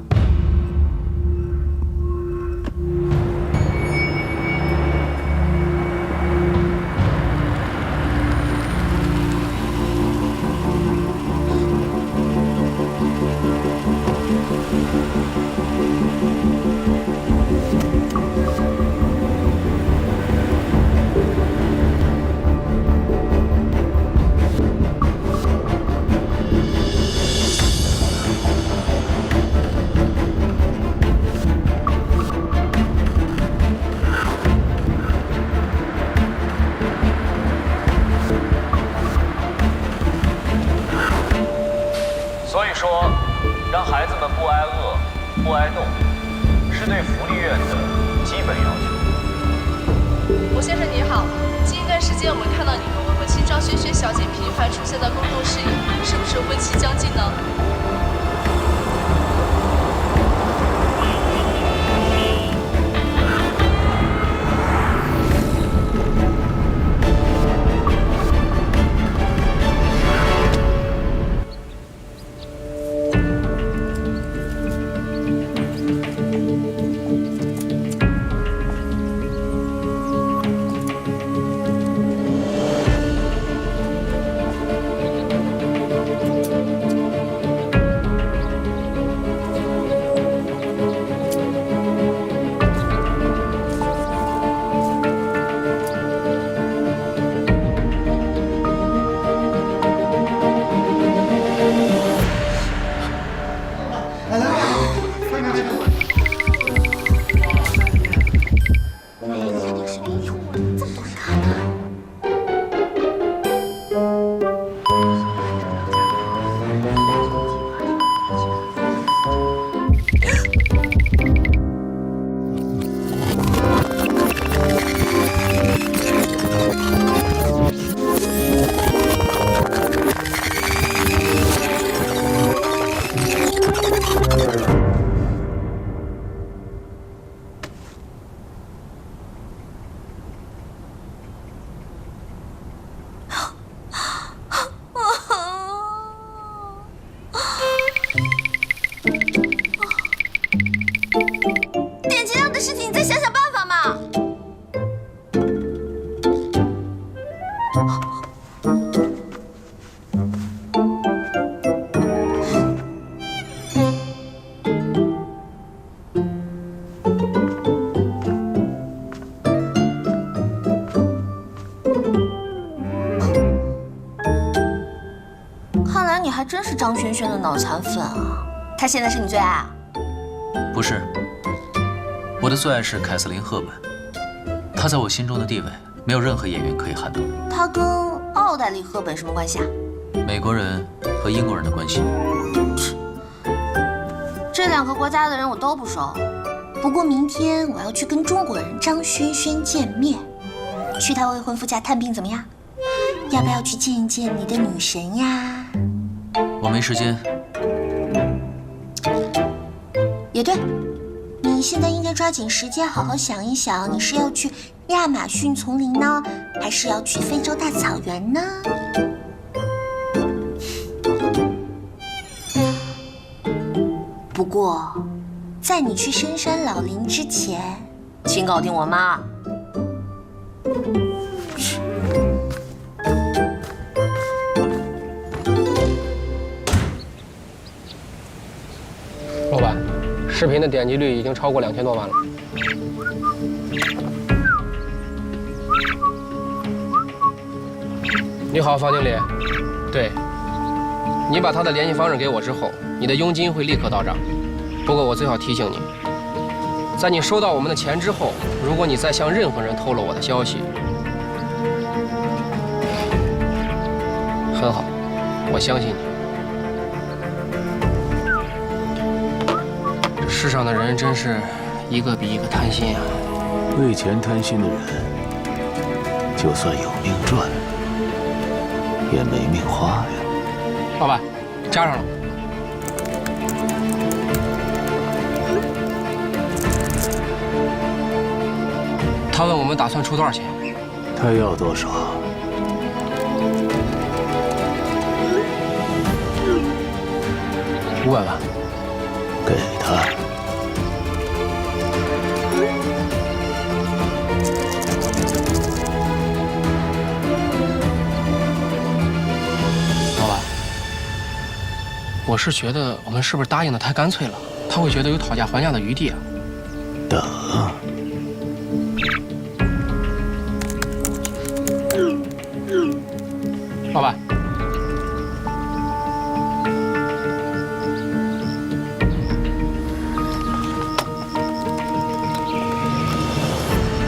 所以说，让孩子们不挨饿、不挨冻，是对福利院的基本要求。吴先生您好，近一段时间我们看到你和文文清张轩轩小姐频繁出现在公众视野，是不是婚期将近呢？你还真是张轩轩的脑残粉啊！他现在是你最爱啊？不是，我的最爱是凯瑟琳·赫本，她在我心中的地位没有任何演员可以撼动。他跟奥黛丽·赫本什么关系啊？美国人和英国人的关系。这2个国家的人我都不熟，不过明天我要去跟中国人张轩轩见面，去他未婚夫家探病怎么样？要不要去见一见你的女神呀？我没时间。也对，你现在应该抓紧时间好好想一想，你是要去亚马逊丛林呢，还是要去非洲大草原呢？不过，在你去深山老林之前，请搞定我妈。老板，视频的点击率已经超过2000多万了。你好，房经理。对，你把他的联系方式给我之后，你的佣金会立刻到账。不过我最好提醒你，在你收到我们的钱之后，如果你再向任何人透露我的消息，很好，我相信你。这世上的人真是一个比一个贪心啊！为钱贪心的人，就算有命赚，也没命花呀。老板，加上了。他问我们打算出多少钱？他要多少？500万。给他。老板，我是觉得我们是不是答应的太干脆了？他会觉得有讨价还价的余地啊。等。老板，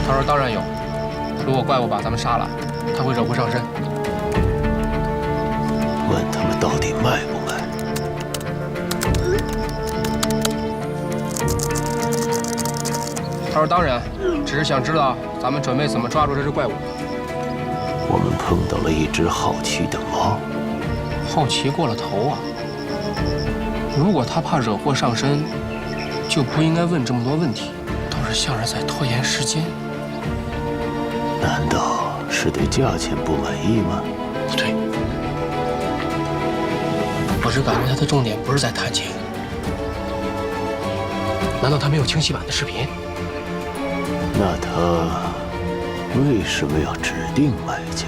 他说当然有。如果怪物把咱们杀了，他会惹祸上身。问他们到底卖不卖？他说当然，只是想知道咱们准备怎么抓住这只怪物。我们碰到了一只好奇的猫。好奇过了头啊！如果他怕惹祸上身，就不应该问这么多问题，倒是像是在拖延时间。难道是对价钱不满意吗？不对，我是感觉他的重点不是在谈钱。难道他没有清晰版的视频？那他为什么要指定买家，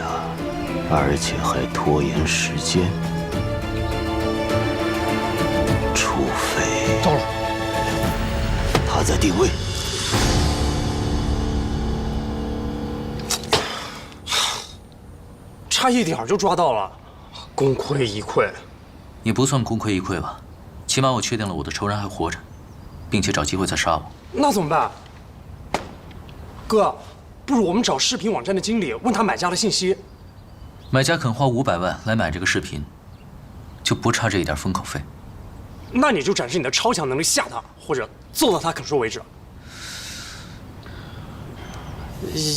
而且还拖延时间？除非……糟了，他在定位。差一点就抓到了，功亏一篑。也不算功亏一篑吧，起码我确定了我的仇人还活着，并且找机会再杀我。那怎么办？哥，不如我们找视频网站的经理，问他买家的信息。买家肯花500万来买这个视频，就不差这一点封口费。那你就展示你的超强能力吓他，或者揍到他肯说为止。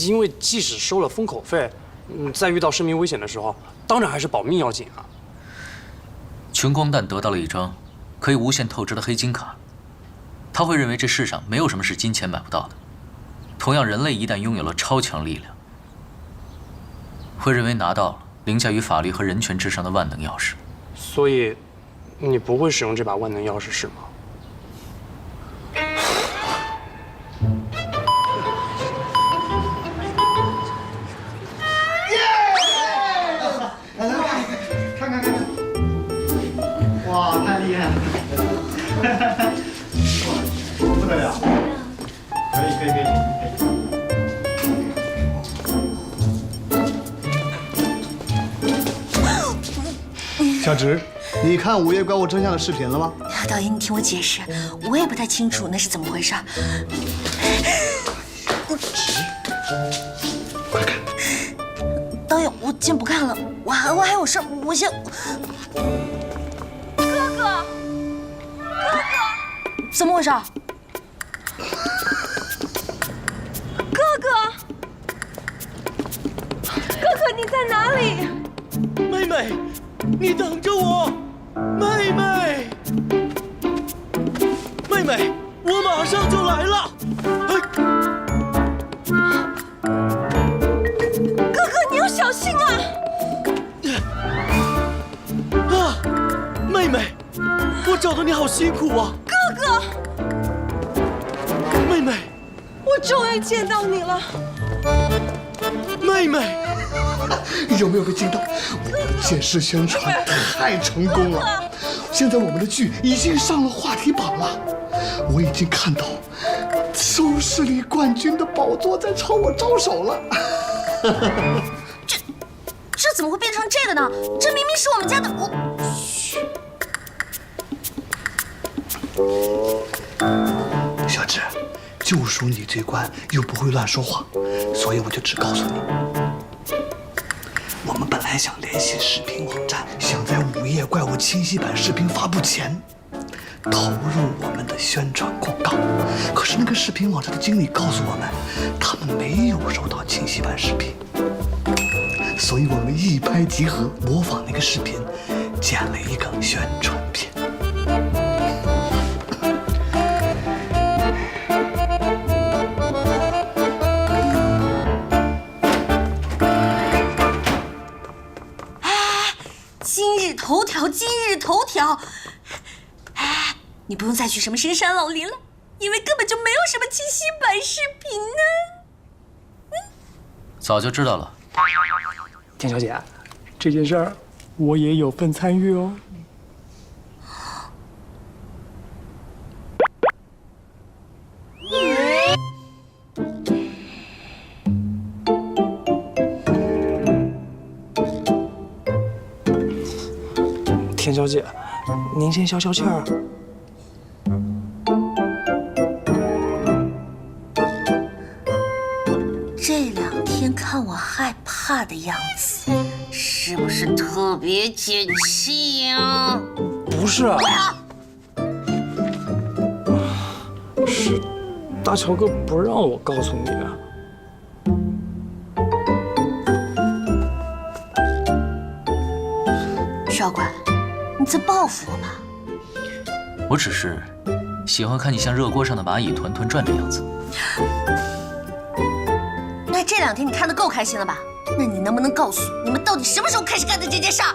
因为即使收了封口费，在遇到生命危险的时候，当然还是保命要紧啊。穷光蛋得到了一张可以无限透支的黑金卡，他会认为这世上没有什么是金钱买不到的。同样，人类一旦拥有了超强力量，会认为拿到了凌驾于法律和人权之上的万能钥匙。所以，你不会使用这把万能钥匙是吗？哇，太厉害了！不得了，可以。小直，你看《午夜怪物真相》的视频了吗？导演，你听我解释，我也不太清楚那是怎么回事。快看！导演，我先不看了，我还有事儿，我先。哥哥，哥哥，怎么回事？哥哥，哥哥，你在哪里？妹妹，你等着我，妹妹，妹妹，我马上就来了。哥哥，你要小心啊！啊，妹妹，我找的你好辛苦啊。哥哥，妹妹，我终于见到你了。妹妹。有没有被惊到？我们的电视宣传太成功了，现在我们的剧已经上了话题榜了。我已经看到收视率冠军的宝座在朝我招手了。这怎么会变成这个呢？这明明是我们家的小智，就属你这关又不会乱说话，所以我就只告诉你。我们本来想联系视频网站，想在《午夜怪物》清晰版视频发布前投入我们的宣传广告，可是那个视频网站的经理告诉我们，他们没有收到清晰版视频，所以我们一拍即合，模仿那个视频，剪了一个宣传片。今日头条，哎，你不用再去什么深山老林了，因为根本就没有什么清晰版视频呢。早就知道了。田小姐，这件事儿我也有份参与哦。田小姐，您先消消气儿。这2天看我害怕的样子，是不是特别解气呀？不是，是大乔哥不让我告诉你啊。少管，你在报复我吗？我只是喜欢看你像热锅上的蚂蚁团团转的样子。那这2天你看得够开心了吧？那你能不能告诉我，你们到底什么时候开始干的这件事儿？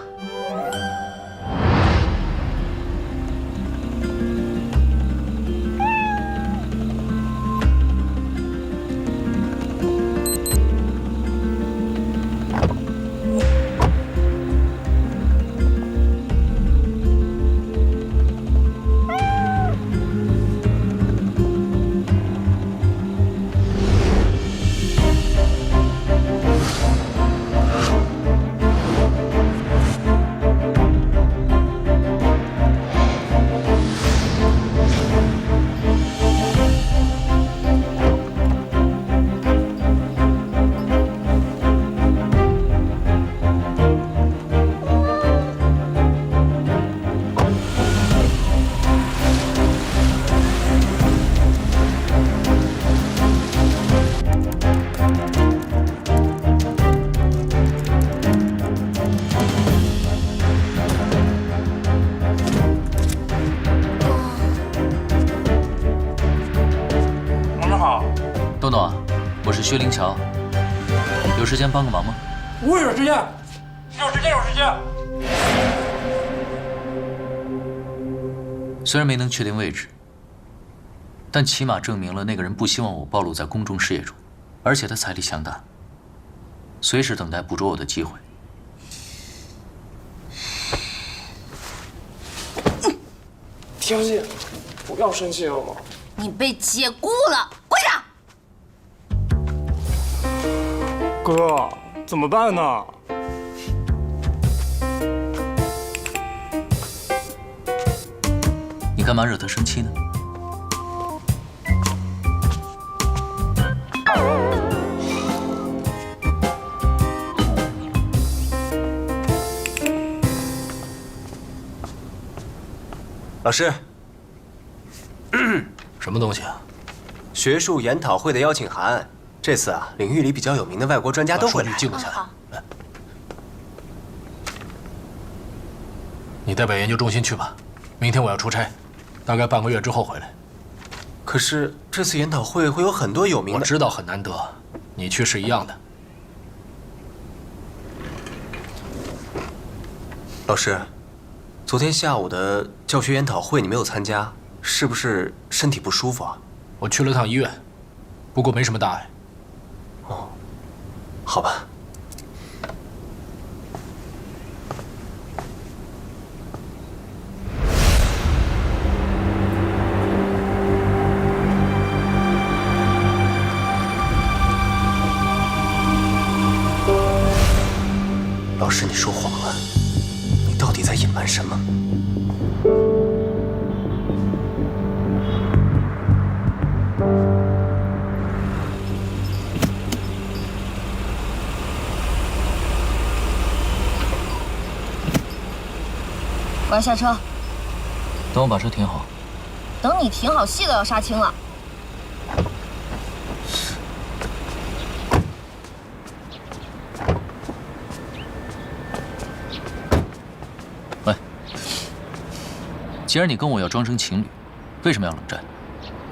东东，我是薛灵桥，有时间帮个忙吗？我有时间，有时间。虽然没能确定位置，但起码证明了那个人不希望我暴露在公众视野中，而且他财力强大，随时等待捕捉我的机会。田小姐，不要生气好吗？你被解雇了，跪下！哥，怎么办呢？干嘛惹他生气呢？老师，什么东西啊？学术研讨会的邀请函。这次啊，领域里比较有名的外国专家都会来。记录下来。你代表研究中心去吧。明天我要出差，大概半个月之后回来。可是这次研讨会会有很多有名的。我知道很难得，你去是一样的。老师，昨天下午的教学研讨会你没有参加，是不是身体不舒服啊？我去了趟医院，不过没什么大碍。哦，好吧。老师，你说谎了，你到底在隐瞒什么？我要下车。等我把车停好。等你停好，戏都要杀青了。喂，既然你跟我要装成情侣，为什么要冷战？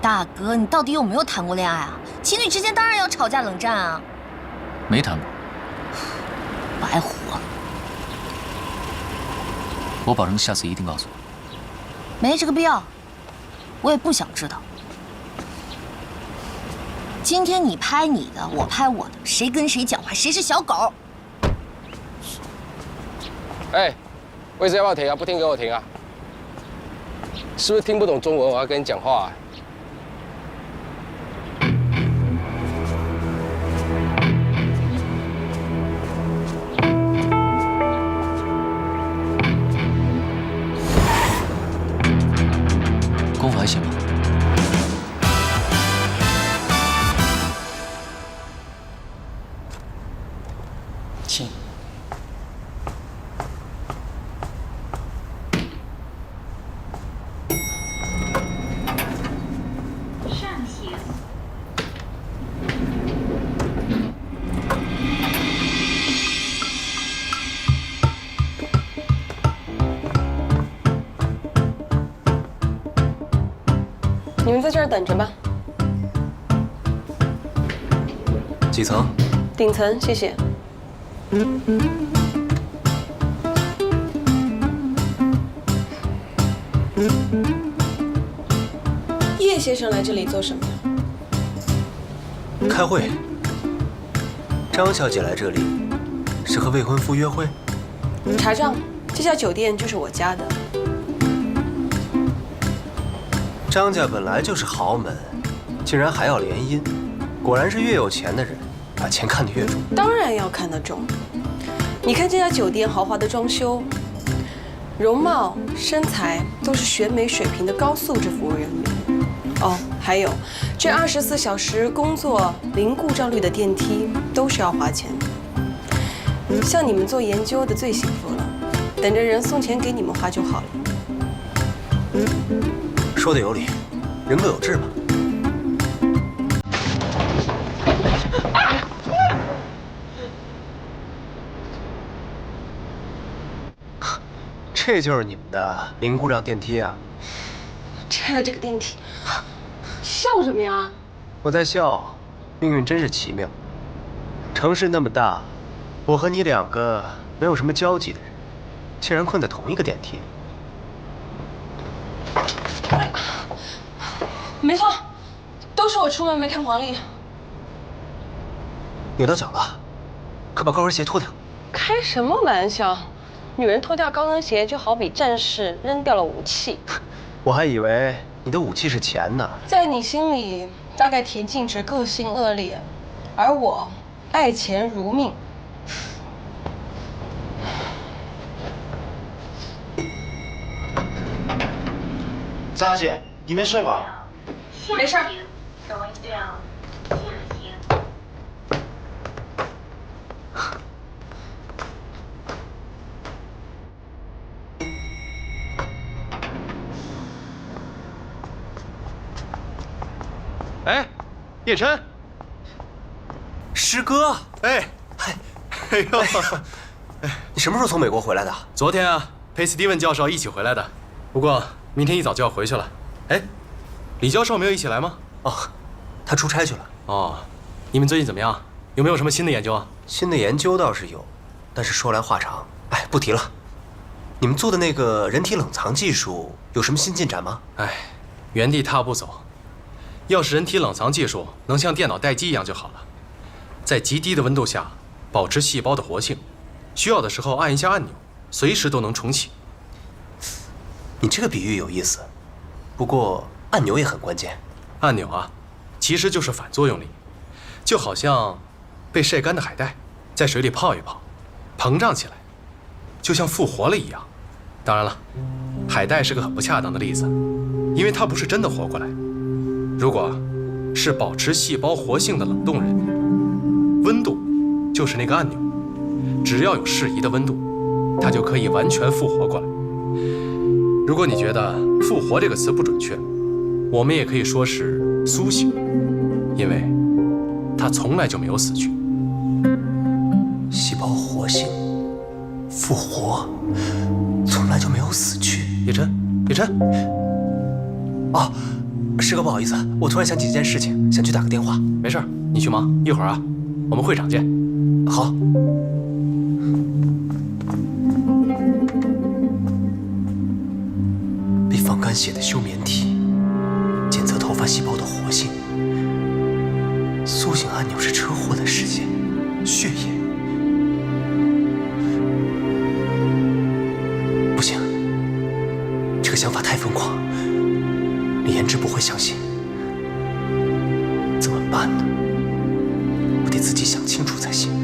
大哥，你到底有没有谈过恋爱啊？情侣之间当然要吵架冷战啊。没谈过。白活了。我保证下次一定告诉你。没这个必要，我也不想知道。今天你拍你的，我拍我的，谁跟谁讲话，谁是小狗。哎，位置要不要停啊？不停给我停啊！是不是听不懂中文？我要跟你讲话啊！功夫还行吧？请。上行。你们在这儿等着吧。几层？顶层，谢谢。叶先生来这里做什么？开会。张小姐来这里是和未婚夫约会？查账，这家酒店就是我家的。张家本来就是豪门，竟然还要联姻，果然是越有钱的人把钱看得越重。当然要看得重。你看这家酒店豪华的装修，容貌、身材都是选美水平的高素质服务人员。哦，还有这24小时工作零故障率的电梯都是要花钱的。像你们做研究的最幸福了，等着人送钱给你们花就好了。说的有理，人各有志嘛。这就是你们的零故障电梯啊！这个电梯，笑什么呀？我在笑，命运真是奇妙。城市那么大，我和你两个没有什么交集的人，竟然困在同一个电梯里。没错，都是我出门没看黄历。扭到脚了，快把高跟鞋脱掉。开什么玩笑？女人脱掉高跟鞋就好比战士扔掉了武器。我还以为你的武器是钱呢。在你心里，大概田径直个性恶劣，而我爱钱如命。张小姐，你没睡吧？没事。哎，叶琛，师哥，哎呦，你什么时候从美国回来的？昨天啊，陪斯蒂文教授一起回来的，不过明天一早就要回去了。哎，李教授没有一起来吗？哦，他出差去了。哦，你们最近怎么样？有没有什么新的研究啊？新的研究倒是有，但是说来话长，哎，不提了。你们做的那个人体冷藏技术有什么新进展吗？哎，原地踏步走。要是人体冷藏技术能像电脑待机一样就好了，在极低的温度下保持细胞的活性，需要的时候按一下按钮，随时都能重启。你这个比喻有意思，不过按钮也很关键。按钮啊，其实就是反作用力，就好像被晒干的海带，在水里泡一泡，膨胀起来，就像复活了一样。当然了，海带是个很不恰当的例子，因为它不是真的活过来。如果是保持细胞活性的冷冻人，温度就是那个按钮，只要有适宜的温度，它就可以完全复活过来。如果你觉得“复活”这个词不准确，我们也可以说是苏醒，因为它从来就没有死去。细胞活性、复活，从来就没有死去。叶琛，叶琛，哦。师哥，不好意思，我突然想起一件事情，想去打个电话。没事，你去忙，一会儿啊，我们会场见。好。被放干血的休眠体，检测头发细胞的活性。苏醒按钮是车祸的事件，血液。不行，这个想法太疯狂。李延之不会相信，怎么办呢？我得自己想清楚才行。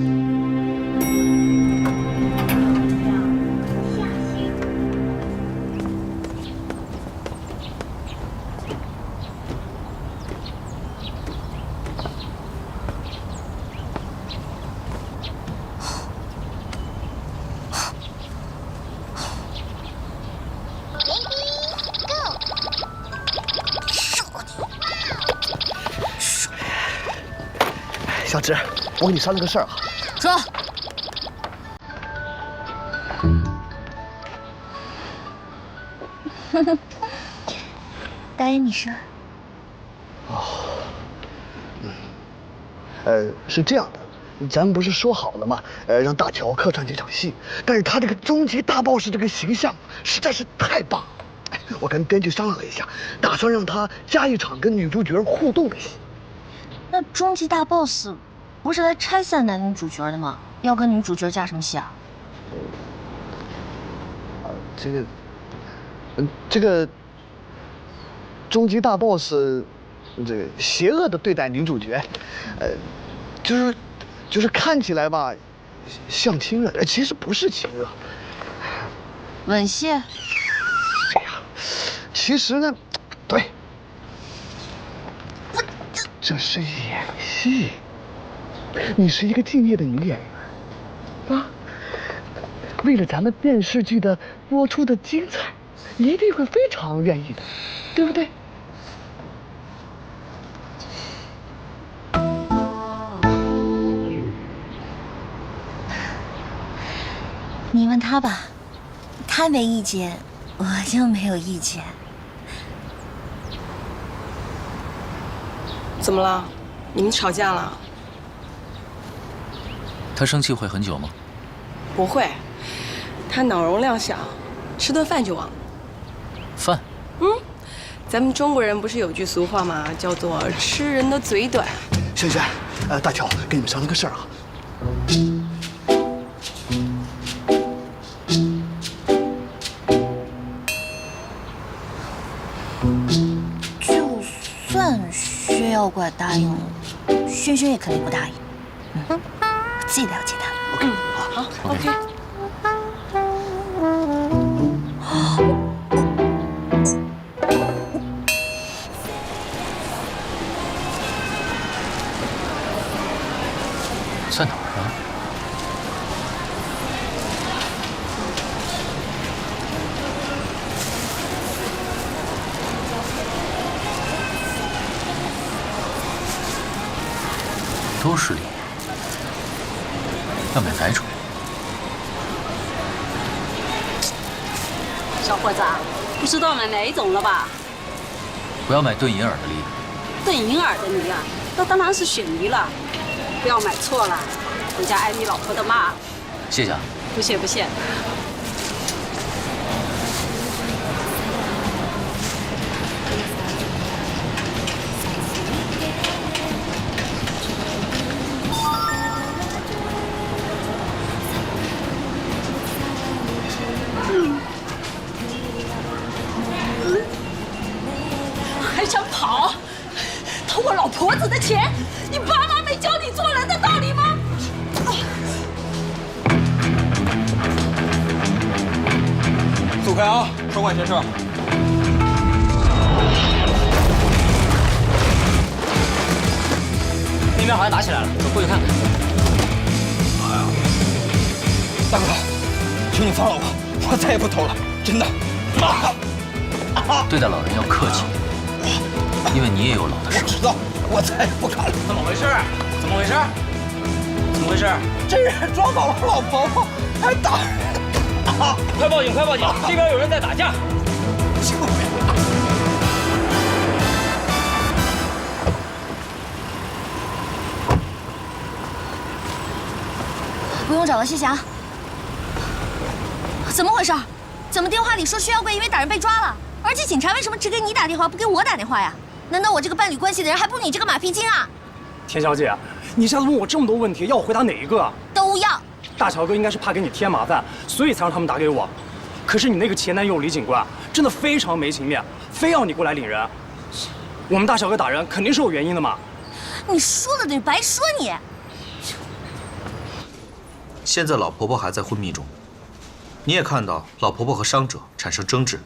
小芝，我跟你商量个事儿啊。说。导演，你说。是这样的，咱们不是说好了吗？让大乔客串几场戏，但是他这个终极大 boss 这个形象实在是太棒了。我跟编剧商量了一下，打算让他加一场跟女主角互动的戏。那终极大 boss 不是来拆散男女主角的吗？要跟女主角加什么戏啊？这个终极大 boss， 这个邪恶的对待女主角，就是看起来吧，像亲热，其实不是亲热。吻戏？哎呀，其实呢，对，这是演戏。你是一个敬业的女演员啊，为了咱们电视剧的播出的精彩，一定会非常愿意的，对不对？你问他吧，他没意见，我就没有意见。怎么了？你们吵架了？他生气会很久吗？不会，他脑容量小，吃顿饭就忘了。饭？咱们中国人不是有句俗话吗？叫做“吃人的嘴短”。轩轩，大乔，跟你们商量个事儿啊。就算薛妖怪答应了，轩轩也肯定不答应。我自己了解他。好 ，OK。周氏礼要买哪种？小伙子，不知道买哪一种了吧？我要买炖银耳的梨。炖银耳的梨啊，那当然是雪梨了。不要买错了，回家挨你老婆的骂。谢谢啊。不谢不谢。还想跑？偷我老婆子的钱？你爸妈没教你做人的道理吗？走开啊！双管闲事。那边好像打起来了，我过去看看。大哥，求你放了我，我再也不偷了，真的。对待老人要客气，因为你也有老的时候。我知道，我再也不敢了。怎么回事？怎么回事？怎么回事？这人抓到我老婆婆，还打人！快报警！快报警！这边有人在打架！救命！不用找了，谢谢啊。怎么回事？怎么电话里说薛耀贵因为打人被抓了？而且警察为什么只给你打电话，不给我打电话呀？难道我这个伴侣关系的人还不如你这个马屁精啊？田小姐，你一下子问我这么多问题，要我回答哪一个？都要。大乔哥应该是怕给你添麻烦，所以才让他们打给我。可是你那个前男友李警官真的非常没情面，非要你过来领人。我们大乔哥打人肯定是有原因的嘛。你说了等于白说你。现在老婆婆还在昏迷中，你也看到老婆婆和伤者产生争执。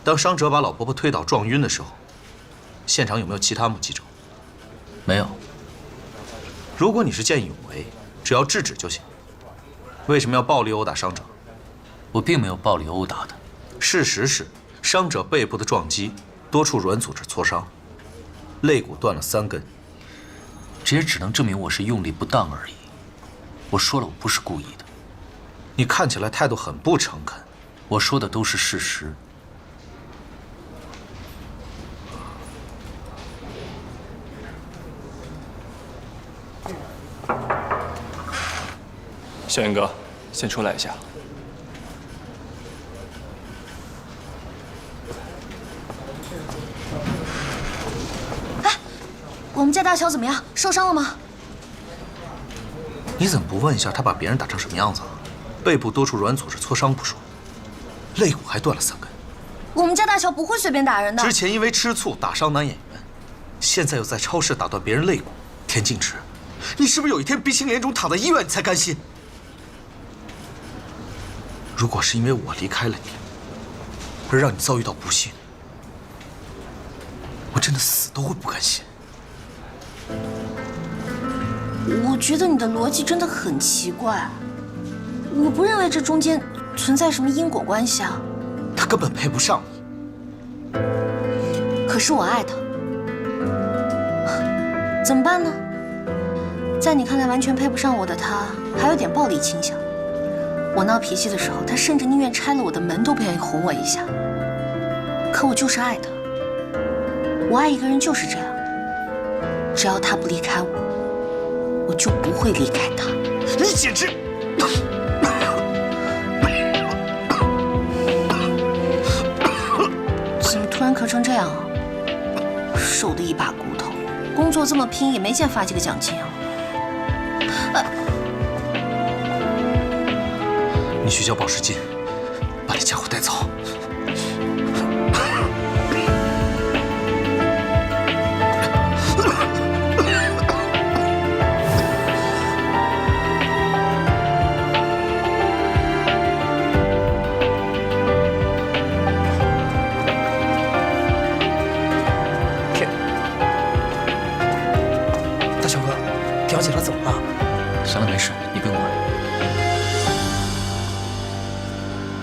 当伤者把老婆婆推倒撞晕的时候，现场有没有其他目击者？没有。如果你是见义勇为，只要制止就行。为什么要暴力殴打伤者？我并没有暴力殴打的。事实是，伤者背部的撞击多处软组织挫伤，肋骨断了3根。这也只能证明我是用力不当而已。我说了，我不是故意的。你看起来态度很不诚恳。我说的都是事实。小严哥，先出来一下。我们家大乔怎么样？受伤了吗？你怎么不问一下他把别人打成什么样子？背部多处软组织挫伤不说，肋骨还断了3根。我们家大乔不会随便打人的。之前因为吃醋打伤男演员，现在又在超市打断别人肋骨。田径之，你是不是有一天鼻青脸肿躺在医院你才甘心？如果是因为我离开了你，而让你遭遇到不幸，我真的死都会不甘心。我觉得你的逻辑真的很奇怪，我不认为这中间存在什么因果关系啊。他根本配不上你。可是我爱他，怎么办呢？在你看来完全配不上我的他，还有点暴力倾向。我闹脾气的时候，他甚至宁愿拆了我的门都不愿意哄我一下。可我就是爱他，我爱一个人就是这样，只要他不离开我，我就不会离开他。你简直……怎么突然咳成这样啊？瘦的一把骨头，工作这么拼也没见发几个奖金啊！你去叫保释金，把那家伙带走。大乔哥，表姐她怎么了？行了，没事，你不用管。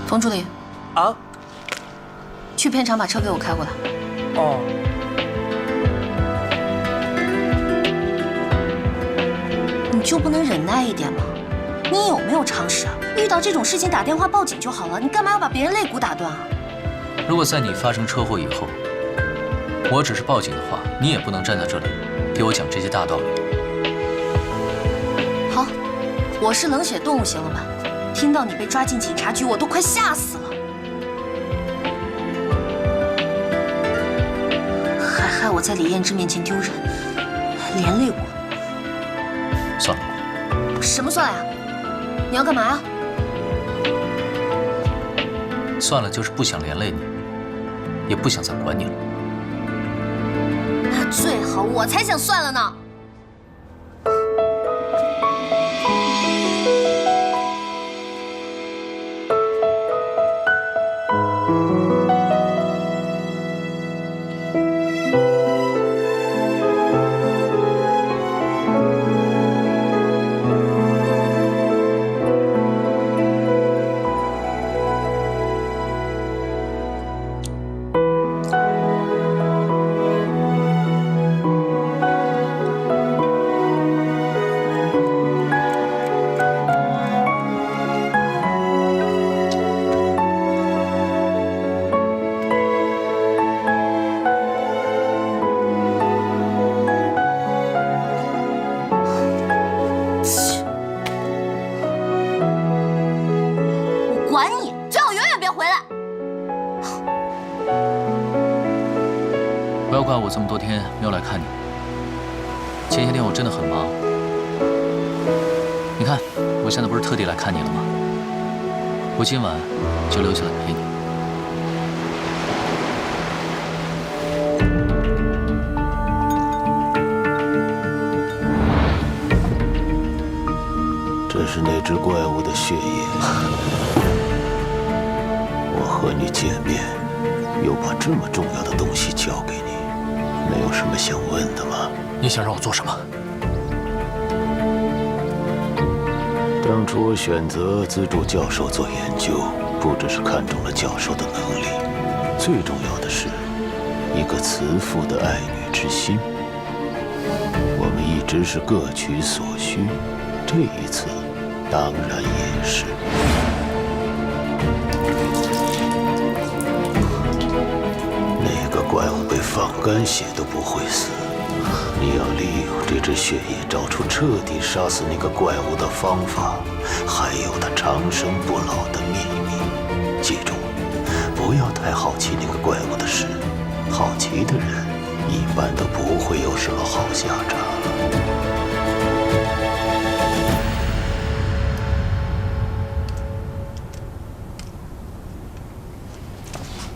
冯助理，啊，去片场把车给我开过来。哦。你就不能忍耐一点吗？你有没有常识啊？遇到这种事情打电话报警就好了，你干嘛要把别人肋骨打断啊？如果在你发生车祸以后，我只是报警的话，你也不能站在这里给我讲这些大道理。好，我是冷血动物行了吧？听到你被抓进警察局，我都快吓死了，还害我在李燕之面前丢人，连累我。算了。什么算了呀？你要干嘛呀？算了，就是不想连累你，也不想再管你了。那最好，我才想算了呢。不要怪我这么多天没有来看你。前些天我真的很忙。你看，我现在不是特地来看你了吗？我今晚就留下来陪你。这是那只怪物的血液。我和你见面，又把这么重要的东西交给你，没有什么想问的吗？你想让我做什么？当初我选择资助教授做研究，不只是看中了教授的能力，最重要的是一个慈父的爱女之心。我们一直是各取所需，这一次当然也是。那个怪物被放干血都不会死，你要利用这只血液找出彻底杀死那个怪物的方法，还有它长生不老的秘密。记住，不要太好奇那个怪物的事，好奇的人一般都不会有什么好下场。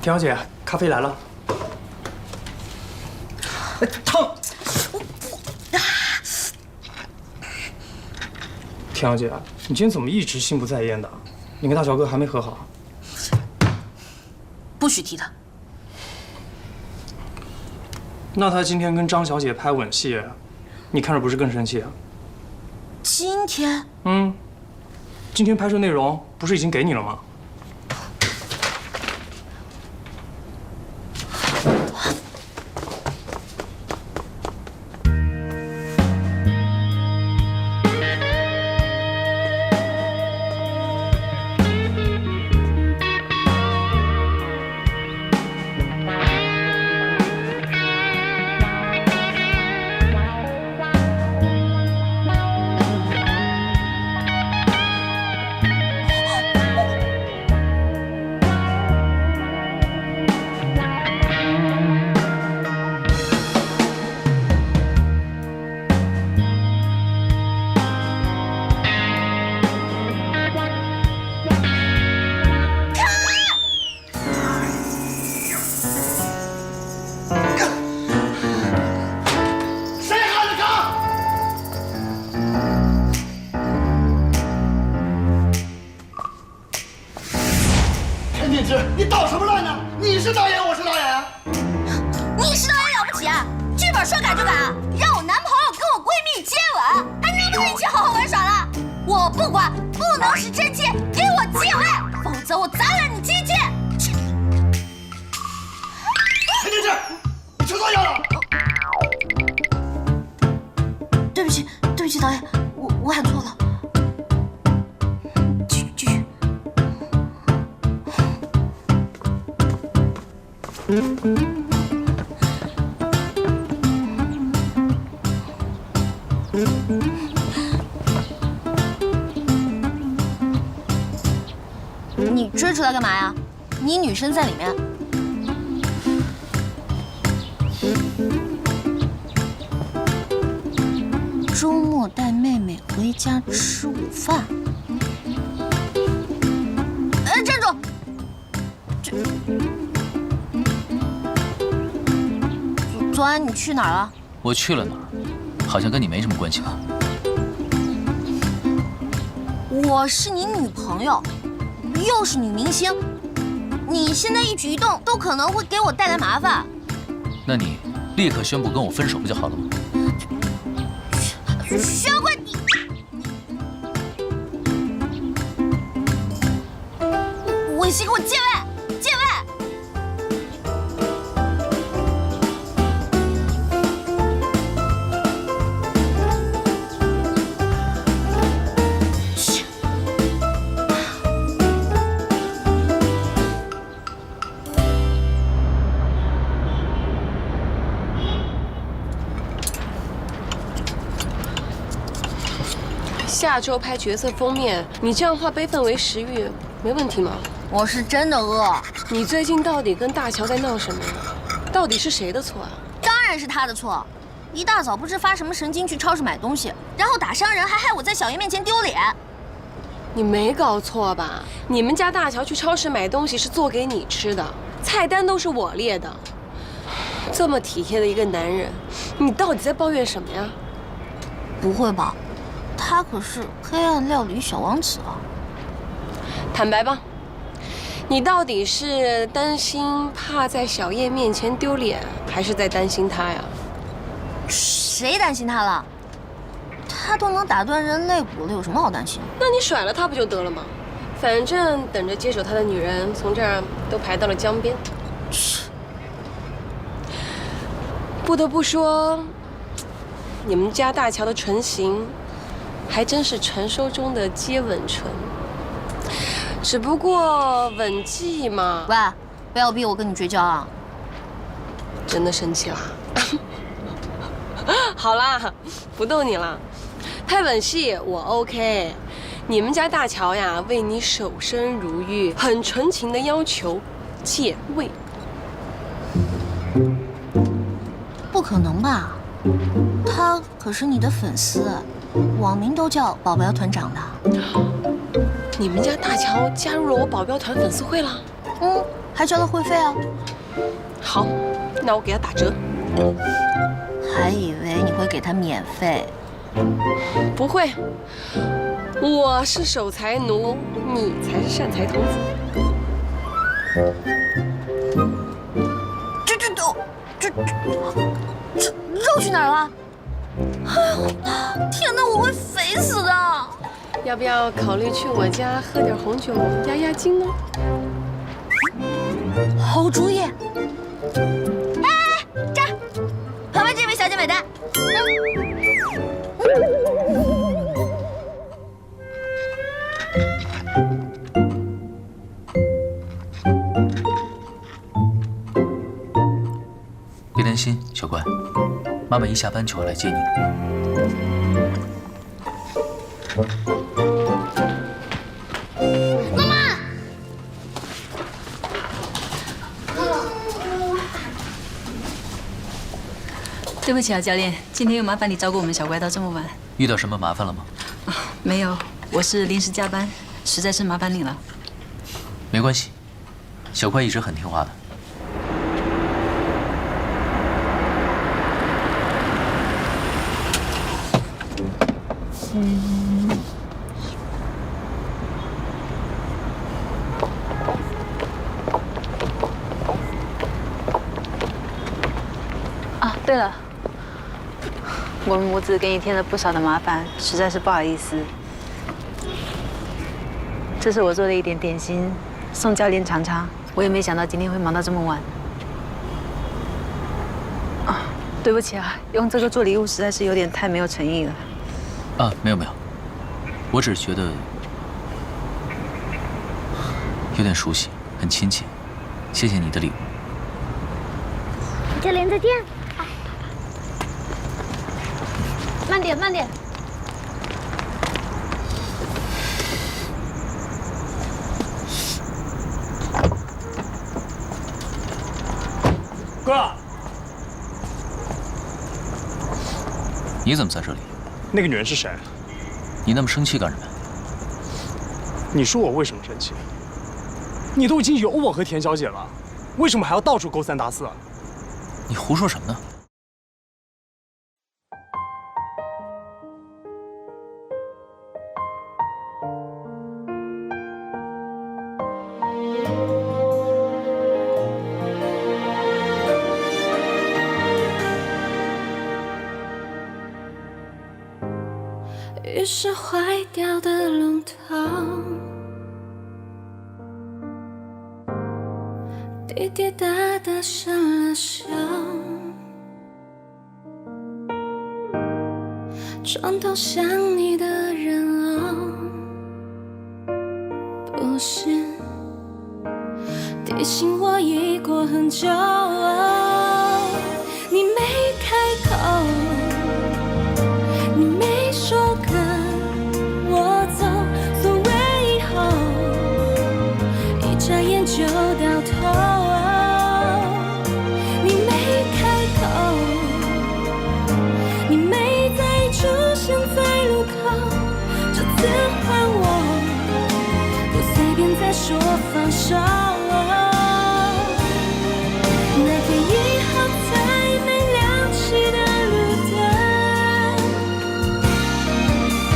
田小姐，咖啡来了。烫！田小姐，你今天怎么一直心不在焉的？你跟大乔哥还没和好？不许提他。那他今天跟张小姐拍吻戏，你看着不是更生气啊？今天？今天拍摄内容不是已经给你了吗？你捣什么乱呢？你是导演，我是导演啊！你是导演了不起啊？剧本说改就改啊？让我男朋友跟我闺蜜接吻，还能不能一起好好玩耍了？我不管，不能是真亲，给我借位，否则我砸烂你机器！陈天志，你吃错药了！对不起，导演，你追出来干嘛呀？你女生在里面。周末带妹妹回家吃午饭。站住！昨晚你去哪儿了？我去了哪儿？好像跟你没什么关系吧？我是你女朋友，又是女明星，你现在一举一动都可能会给我带来麻烦。那你立刻宣布跟我分手不就好了吗？小鬼，你违心给我借位，借位！下周拍角色封面，你这样化悲愤为食欲，没问题吗？我是真的饿。你最近到底跟大乔在闹什么呀？到底是谁的错啊？当然是他的错，一大早不知发什么神经去超市买东西，然后打伤人，还害我在小叶面前丢脸。你没搞错吧？你们家大乔去超市买东西是做给你吃的，菜单都是我列的。这么体贴的一个男人，你到底在抱怨什么呀？不会吧？他可是黑暗料理小王子啊！坦白吧，你到底是担心怕在小叶面前丢脸，还是在担心他呀？谁担心他了？他都能打断人肋骨了，有什么好担心？那你甩了他不就得了吗？反正等着接手他的女人从这儿都排到了江边。不得不说，你们家大乔的唇形还真是传说中的接吻唇，只不过吻技嘛……喂，不要逼我跟你绝交啊！真的生气啦？好啦，不逗你了。拍吻戏我 OK， 你们家大乔呀，为你守身如玉，很纯情的要求借位。不可能吧？他可是你的粉丝，网民都叫保镖团长的。你们家大乔加入了我保镖团粉丝会了？嗯，还交了会费啊。好，那我给他打折。还以为你会给他免费。不会，我是守财奴，你才是善财童子。这肉去哪儿了？哎呦，天哪，我会肥死的！要不要考虑去我家喝点红酒压压惊呢？好主意！哎，这儿，旁边这位小姐买单。别担心，小乖，妈妈一下班就会来接你的。妈妈，对不起啊，教练，今天又麻烦你照顾我们小乖到这么晚。遇到什么麻烦了吗？没有，我是临时加班，实在是麻烦你了。没关系，小乖一直很听话的。啊，对了，我们母子给你添了不少的麻烦，实在是不好意思。这是我做的一点点心，送教练尝尝。我也没想到今天会忙到这么晚。啊，对不起啊，用这个做礼物实在是有点太没有诚意了。啊，没有没有，我只是觉得有点熟悉，很亲切。谢谢你的礼物。就连着电。慢点，慢点。哥，你怎么在这里？那个女人是谁？你那么生气干什么？你说我为什么生气？你都已经有我和田小姐了，为什么还要到处勾三搭四？你胡说什么呢？于是坏掉的龙头滴滴答答生了锈，床头想你的人不是提醒我已过很久，你没开口，你没说跟我走，所谓以后一眨眼就到头，你没开口，你没再出现在路口，这次换我不随便再说放手，那天以后再没亮起的路灯，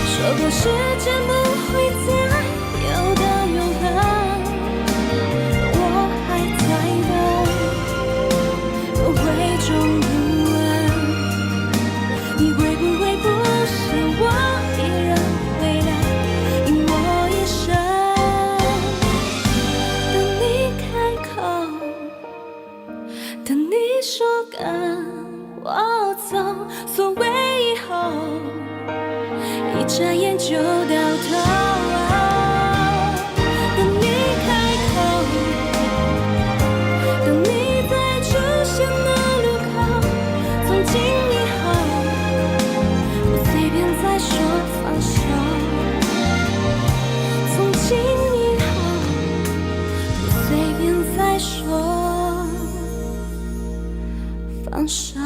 说过时间不会再有的永恒，我还在等，会终不稳，你会不会不是我一人回来，因我一生等你开口，等你说跟我走，所谓以后一眨眼就到头，等你开口，等你再出现的路口，从今以后不随便再说放手，从今以后不随便再说放手。